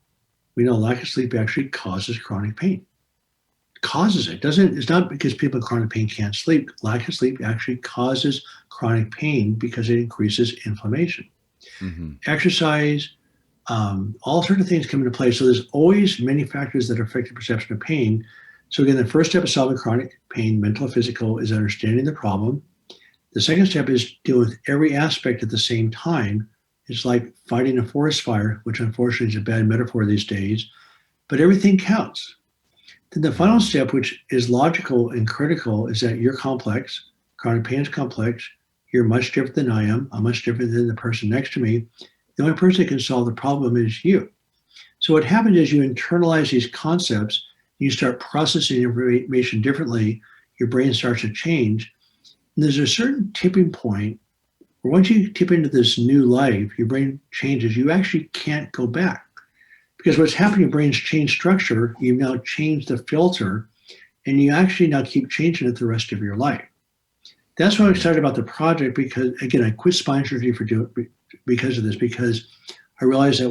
we know lack of sleep actually causes chronic pain. It causes it. Doesn't it's not because people in chronic pain can't sleep. Lack of sleep actually causes chronic pain because it increases inflammation. Hmm. Exercise, all sorts of things come into play. So there's always many factors that affect the perception of pain. So again, the first step of solving chronic pain, mental or physical, is understanding the problem. The second step is dealing with every aspect at the same time. It's like fighting a forest fire, which unfortunately is a bad metaphor these days, but everything counts. Then the final Hmm. step, which is logical and critical, is that you're complex. Chronic pain is complex. You're much different than I am. I'm much different than the person next to me. The only person that can solve the problem is you. So what happens is you internalize these concepts, you start processing information differently, your brain starts to change. And there's a certain tipping point where once you tip into this new life, your brain changes. You actually can't go back. Because what's happening, your brain's changed structure, you've now changed the filter, and you actually now keep changing it the rest of your life. That's why I'm Hmm. excited about the project because, again, I quit spine surgery because of this, because I realized that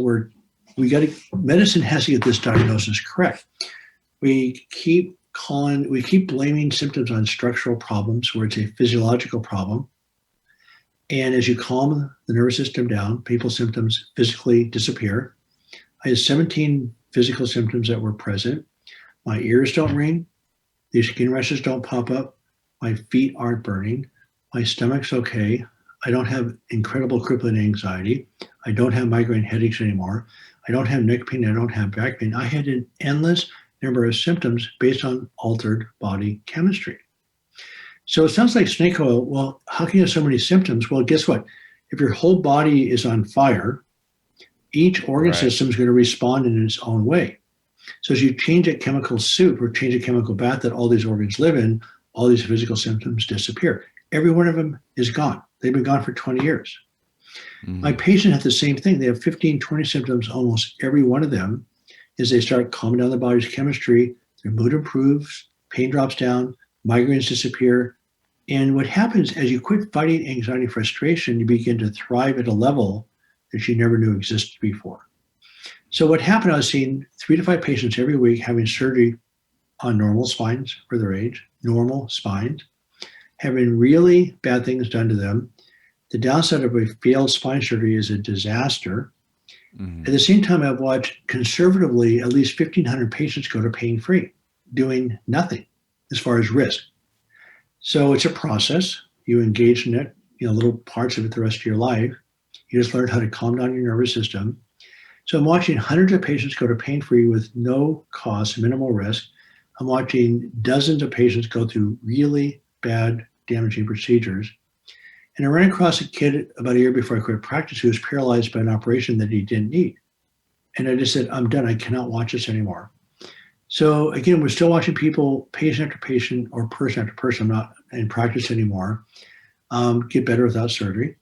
medicine has to get this diagnosis correct. We keep blaming symptoms on structural problems where it's a physiological problem. And as you calm the nervous system down, people's symptoms physically disappear. I had 17 physical symptoms that were present. My ears don't ring. These skin rashes don't pop up. My feet aren't burning. My stomach's okay. I don't have incredible crippling anxiety. I don't have migraine headaches anymore. I don't have neck pain. I don't have back pain. I had an endless number of symptoms based on altered body chemistry. So it sounds like snake oil. Well, how can you have so many symptoms? Well, guess what? If your whole body is on fire, each organ Right. system is going to respond in its own way. So as you change a chemical soup or change a chemical bath that all these organs live in, all these physical symptoms disappear. Every one of them is gone. They've been gone for 20 years. My Hmm. patient has the same thing. They have 15, 20 symptoms, almost every one of them, as they start calming down the body's chemistry, their mood improves, pain drops down, migraines disappear. And what happens as you quit fighting anxiety and frustration, you begin to thrive at a level that you never knew existed before. So what happened, I was seeing 3 to 5 patients every week having surgery on normal spines for their age, normal spines, having really bad things done to them. The downside of a failed spine surgery is a disaster. Mm-hmm. At the same time, I've watched conservatively at least 1,500 patients go to pain-free, doing nothing as far as risk. So it's a process. You engage in it, little parts of it the rest of your life. You just learn how to calm down your nervous system. So I'm watching hundreds of patients go to pain-free with no cost, minimal risk. I'm watching dozens of patients go through really bad, damaging procedures. And I ran across a kid about a year before I quit practice who was paralyzed by an operation that he didn't need. And I just said, I'm done. I cannot watch this anymore. So again, we're still watching people, patient after patient or person after person, I'm not in practice anymore, get better without surgery.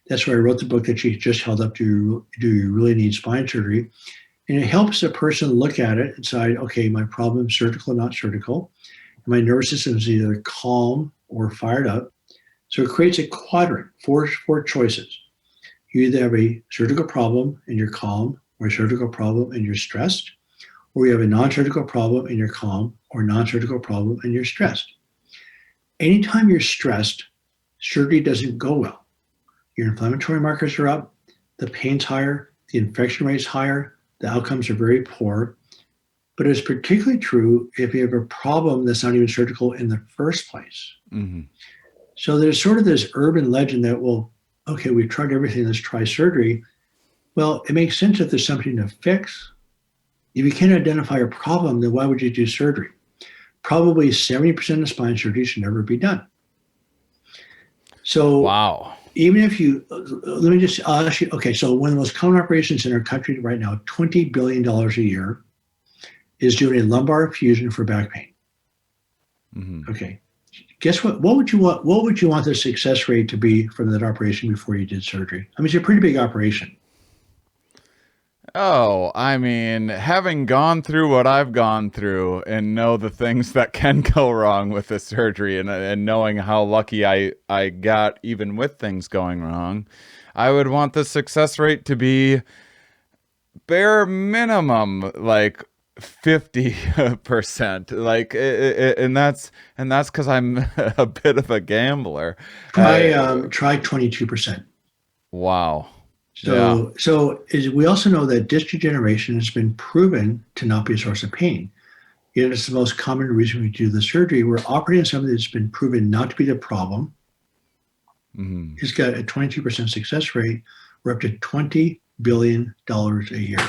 That's why I wrote the book that you just held up, Do You Really Need Spine Surgery? And it helps the person look at it and decide, okay, my problem is surgical or not surgical. My nervous system is either calm or fired up. So it creates a quadrant, four choices. You either have a surgical problem and you're calm, or a surgical problem and you're stressed, or you have a non-surgical problem and you're calm, or a non-surgical problem and you're stressed. Anytime you're stressed, surgery doesn't go well. Your inflammatory markers are up, the pain's higher, the infection rate's higher, the outcomes are very poor. But it's particularly true if you have a problem that's not even surgical in the first place. Mm-hmm. So there's sort of this urban legend that, well, okay, we've tried everything, let's try surgery. Well, it makes sense if there's something to fix. If you can't identify a problem, then why would you do surgery? Probably 70% of spine surgery should never be done. So Wow. even if you, let me just ask you, okay, so one of the most common operations in our country right now, $20 billion a year, is doing a lumbar fusion for back pain. Mm-hmm. Okay. Guess what? What would you want the success rate to be from that operation before you did surgery? I mean, it's a pretty big operation. Oh, I mean, having gone through what I've gone through and know the things that can go wrong with the surgery and knowing how lucky I got even with things going wrong, I would want the success rate to be bare minimum like 50%. Like, and that's because I'm a bit of a gambler. Try 22%. Wow. So, we also know that disc degeneration has been proven to not be a source of pain. Yet it's the most common reason we do the surgery. We're operating on something that's been proven not to be the problem. Mm-hmm. It's got a 22% success rate. We're up to $20 billion a year.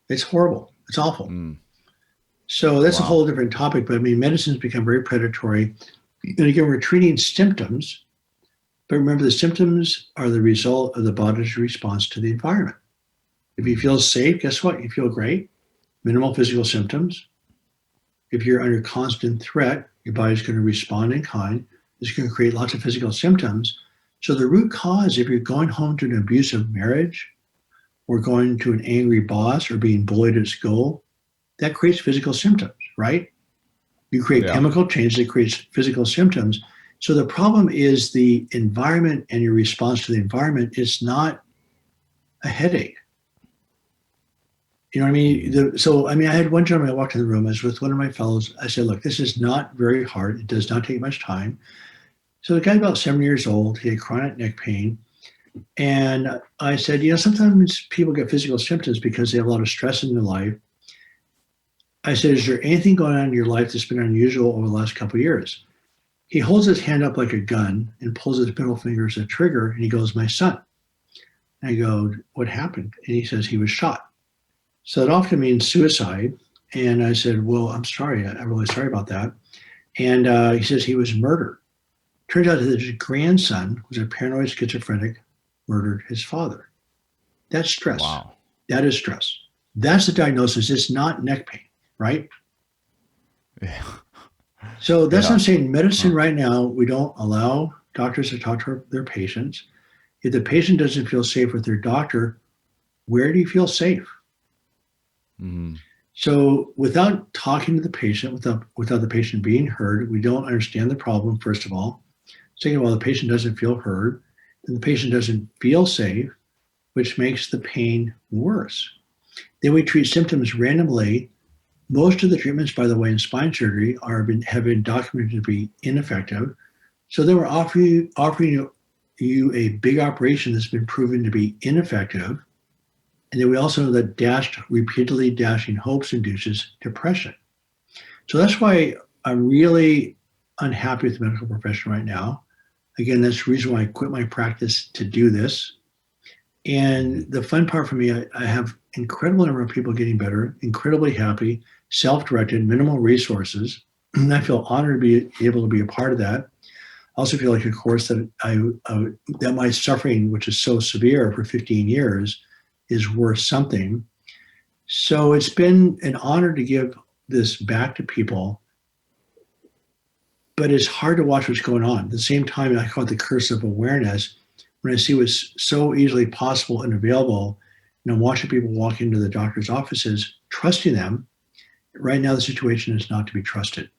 It's horrible. It's awful. Mm. So that's a Wow. whole different topic. But I mean, medicine's become very predatory. And again, we're treating symptoms. But remember, the symptoms are the result of the body's response to the environment. If you feel safe, guess what? You feel great. Minimal physical symptoms. If you're under constant threat, your body's going to respond in kind. It's going to create lots of physical symptoms. So the root cause, if you're going home to an abusive marriage or going to an angry boss or being bullied at school, that creates physical symptoms, right? You create chemical change that creates physical symptoms. So the problem is the environment and your response to the environment is not a headache. You know what I mean? I had one gentleman, I walked in the room, I was with one of my fellows. I said, look, this is not very hard. It does not take much time. So the guy about 7 years old, he had chronic neck pain. And I said, sometimes people get physical symptoms because they have a lot of stress in their life. I said, is there anything going on in your life that's been unusual over the last couple of years? He holds his hand up like a gun and pulls his middle finger as a trigger, and he goes, my son. And I go, what happened? And he says, he was shot. So it often means suicide. And I said, well, I'm sorry. I'm really sorry about that. And he says he was murdered. Turns out that his grandson was a paranoid schizophrenic, murdered his father. That's stress. Wow. That is stress. That's the diagnosis. It's not neck pain, right? Yeah. So that's what I'm saying. Medicine right now, we don't allow doctors to talk to their patients. If the patient doesn't feel safe with their doctor, where do you feel safe? Mm-hmm. So without talking to the patient, without the patient being heard, we don't understand the problem, first of all. Second of all, the patient doesn't feel heard. Then the patient doesn't feel safe, which makes the pain worse. Then we treat symptoms randomly. Most of the treatments, by the way, in spine surgery have been documented to be ineffective. So then we're offering you you a big operation that's been proven to be ineffective. And then we also know that repeatedly dashing hopes induces depression. So that's why I'm really unhappy with the medical profession right now. Again, that's the reason why I quit my practice to do this. And the fun part for me, I have incredible number of people getting better, incredibly happy, self-directed, minimal resources. And I feel honored to be able to be a part of that. I also feel like, of course, that that my suffering, which is so severe for 15 years, is worth something. So it's been an honor to give this back to people, but it's hard to watch what's going on. At the same time, I call it the curse of awareness. When I see what's so easily possible and available, and I'm watching people walk into the doctor's offices, trusting them. Right now, the situation is not to be trusted.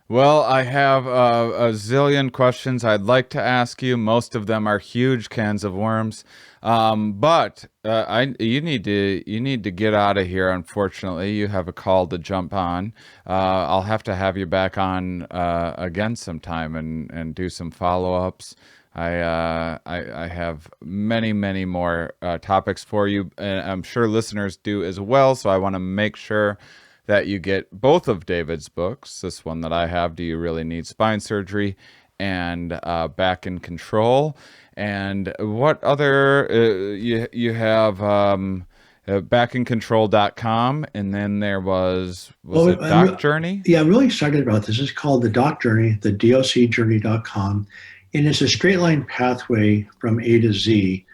Well, I have a zillion questions I'd like to ask you. Most of them are huge cans of worms, but you need to get out of here. Unfortunately, you have a call to jump on. I'll have to have you back on again sometime and do some follow-ups. I have many more topics for you, and I'm sure listeners do as well. So I want to make sure that you get both of David's books. This one that I have, Do You Really Need Spine Surgery? And Back in Control. And what other, you have backincontrol.com, and then there was it Doc Journey? Yeah, I'm really excited about this. It's called the Doc Journey, the docjourney.com. And it's a straight line pathway from A to Z.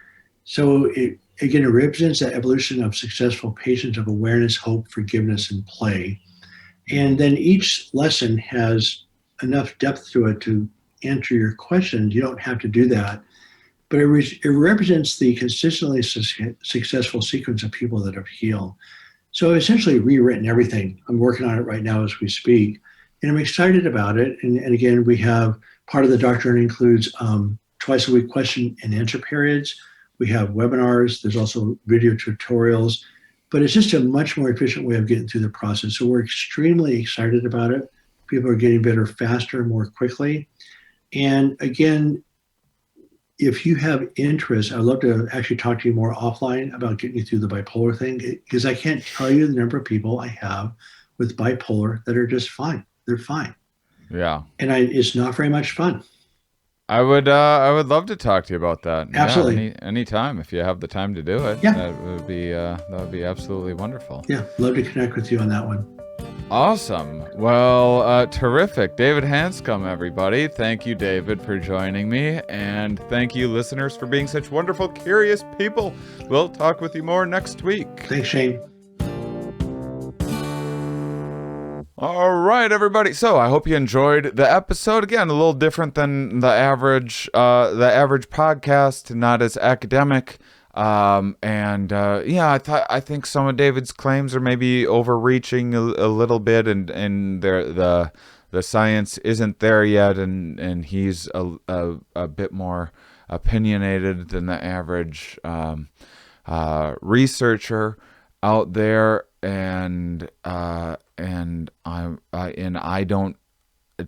So it represents that evolution of successful patients of awareness, hope, forgiveness, and play. And then each lesson has enough depth to it to answer your questions. You don't have to do that. But it represents the consistently successful sequence of people that have healed. So I've essentially rewritten everything. I'm working on it right now as we speak. And I'm excited about it. And again, we have part of the Doc Journey includes twice a week question and answer periods. We have webinars. There's also video tutorials, but it's just a much more efficient way of getting through the process. So we're extremely excited about it. People are getting better faster, more quickly. And again, if you have interest, I'd love to actually talk to you more offline about getting you through the bipolar thing, because I can't tell you the number of people I have with bipolar that are just fine. They're fine. Yeah. And it's not very much fun. I would love to talk to you about that. Absolutely. Yeah, anytime if you have the time to do it. Yeah. That would be absolutely wonderful. Yeah, love to connect with you on that one. Awesome. Well, terrific. David Hanscom, everybody. Thank you, David, for joining me, and thank you, listeners, for being such wonderful, curious people. We'll talk with you more next week. Thanks, Shane. All right, everybody. So I hope you enjoyed the episode. Again, a little different than the average podcast, not as academic. I think some of David's claims are maybe overreaching a little bit, and the science isn't there yet, and he's a bit more opinionated than the average researcher out there, and I don't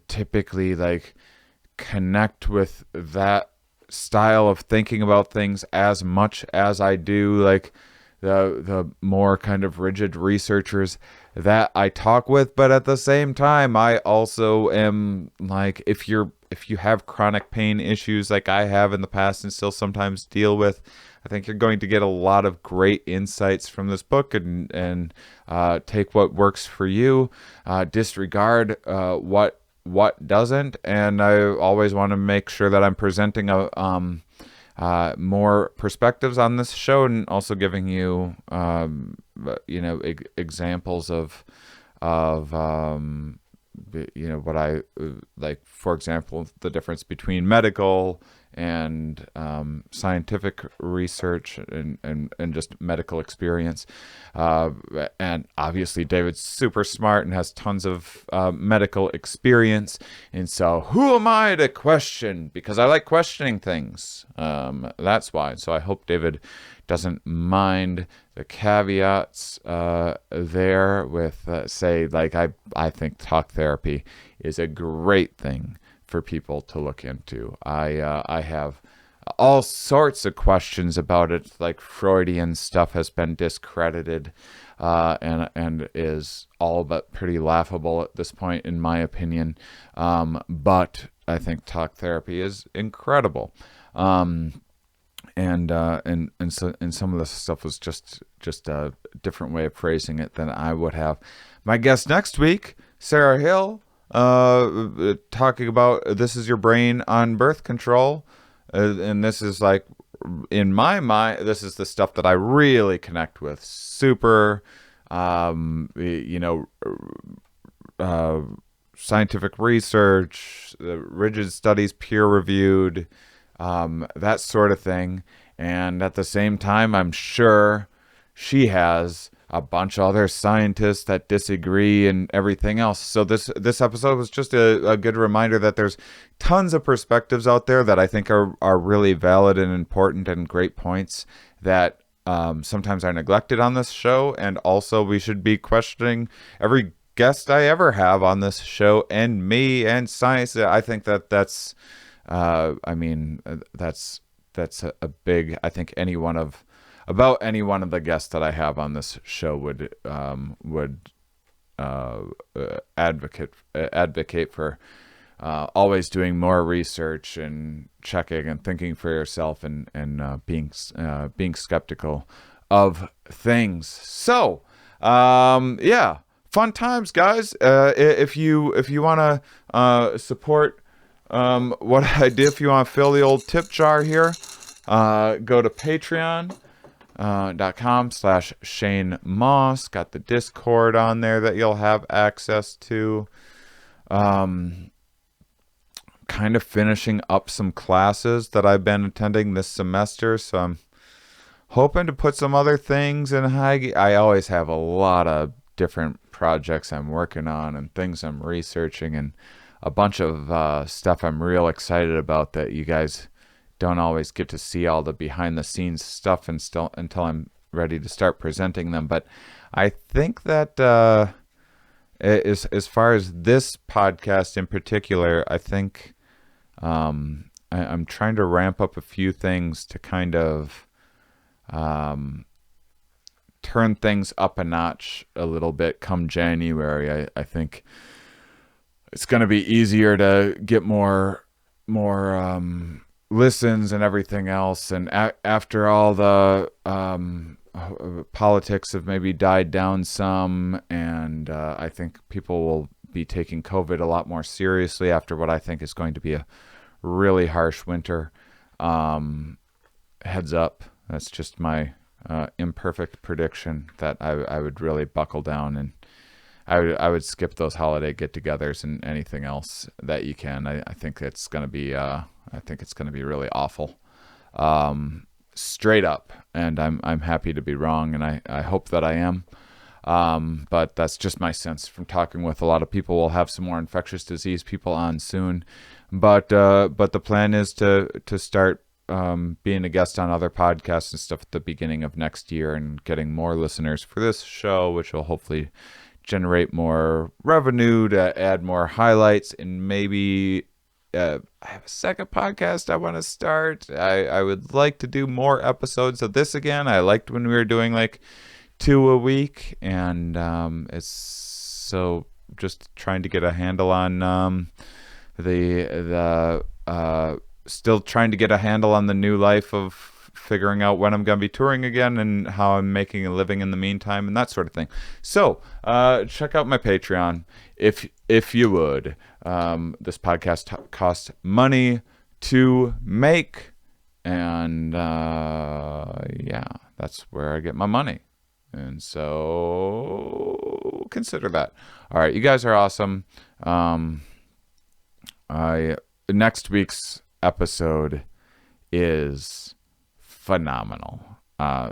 typically connect with that style of thinking about things as much as I do the more kind of rigid researchers that I talk with. But at the same time, I also am if you have chronic pain issues like I have in the past and still sometimes deal with, I think you're going to get a lot of great insights from this book, and take what works for you, disregard what doesn't. And I always want to make sure that I'm presenting more perspectives on this show, and also giving you examples of what I like. For example, the difference between medical and scientific research and just medical experience. And obviously David's super smart and has tons of medical experience. And so who am I to question? Because I like questioning things. That's why. So I hope David doesn't mind the caveats there with I think talk therapy is a great thing for people to look into. I have all sorts of questions about it, like Freudian stuff has been discredited, and is all but pretty laughable at this point, in my opinion. But I think talk therapy is incredible. And some of the stuff was just a different way of phrasing it than I would have. My guest next week, Sarah Hill, talking about This Is Your Brain on Birth Control. And this is like, in my mind, this is the stuff that I really connect with. Super, scientific research, rigid studies, peer-reviewed, that sort of thing. And at the same time, I'm sure she has a bunch of other scientists that disagree and everything else. So this episode was just a good reminder that there's tons of perspectives out there that I think are really valid and important and great points that sometimes are neglected on this show. And also we should be questioning every guest I ever have on this show, and me and science. I think that's that's a big, I think about any one of the guests that I have on this show would advocate for always doing more research and checking and thinking for yourself, and being skeptical of things. So yeah, fun times, guys. If you want to support what I did, if you want to fill the old tip jar here, go to patreon.com/Shane Mauss. Got the Discord on there that you'll have access to. Kind of finishing up some classes that I've been attending this semester, so I'm hoping to put some other things in high. I always have a lot of different projects I'm working on and things I'm researching, and a bunch of stuff I'm real excited about that you guys don't always get to see all the behind the scenes stuff until I'm ready to start presenting them. But I think that as far as this podcast in particular, I think I'm trying to ramp up a few things to kind of turn things up a notch a little bit come January. I think it's going to be easier to get more listens and everything else. And after all the politics have maybe died down some, and I think people will be taking COVID a lot more seriously after what I think is going to be a really harsh winter. Heads up, that's just my imperfect prediction, that I would really buckle down, and I would skip those holiday get-togethers and anything else that you can. I think it's going to be really awful, straight up. And I'm happy to be wrong, and I hope that I am. But that's just my sense from talking with a lot of people. We'll have some more infectious disease people on soon, but the plan is to start being a guest on other podcasts and stuff at the beginning of next year, and getting more listeners for this show, which will hopefully generate more revenue to add more highlights. And maybe I have a second podcast I want to start. I would like to do more episodes of this again. I liked when we were doing like 2 a week, and it's so just trying to get a handle on still trying to get a handle on the new life of figuring out when I'm going to be touring again and how I'm making a living in the meantime and that sort of thing. So check out my Patreon if you would. This podcast costs money to make, and yeah, that's where I get my money. And so consider that. All right, you guys are awesome. Next week's episode is phenomenal.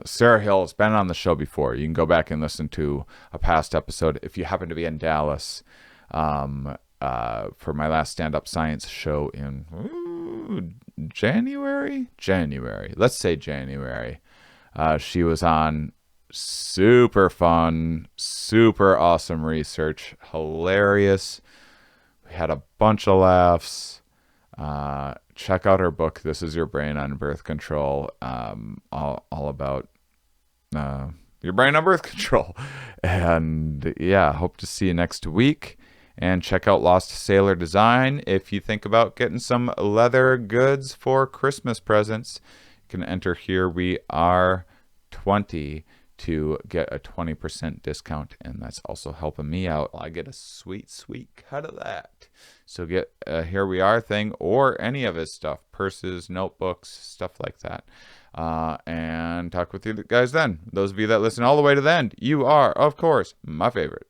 Sarah Hill has been on the show before. You can go back and listen to a past episode if you happen to be in Dallas for my last stand-up science show in January. Let's say January. She was on. Super fun, super awesome research, hilarious. We had a bunch of laughs. check out her book, This Is Your Brain on Birth Control, all about your brain on birth control. And yeah, hope to see you next week. And check out Lost Sailor Design. If you think about getting some leather goods for Christmas presents, you can enter Here We Are 20 to get a 20% discount. And that's also helping me out. I get a sweet, sweet cut of that. So get a Here We Are thing or any of his stuff, purses, notebooks, stuff like that. And talk with you guys then. Those of you that listen all the way to the end, you are, of course, my favorite.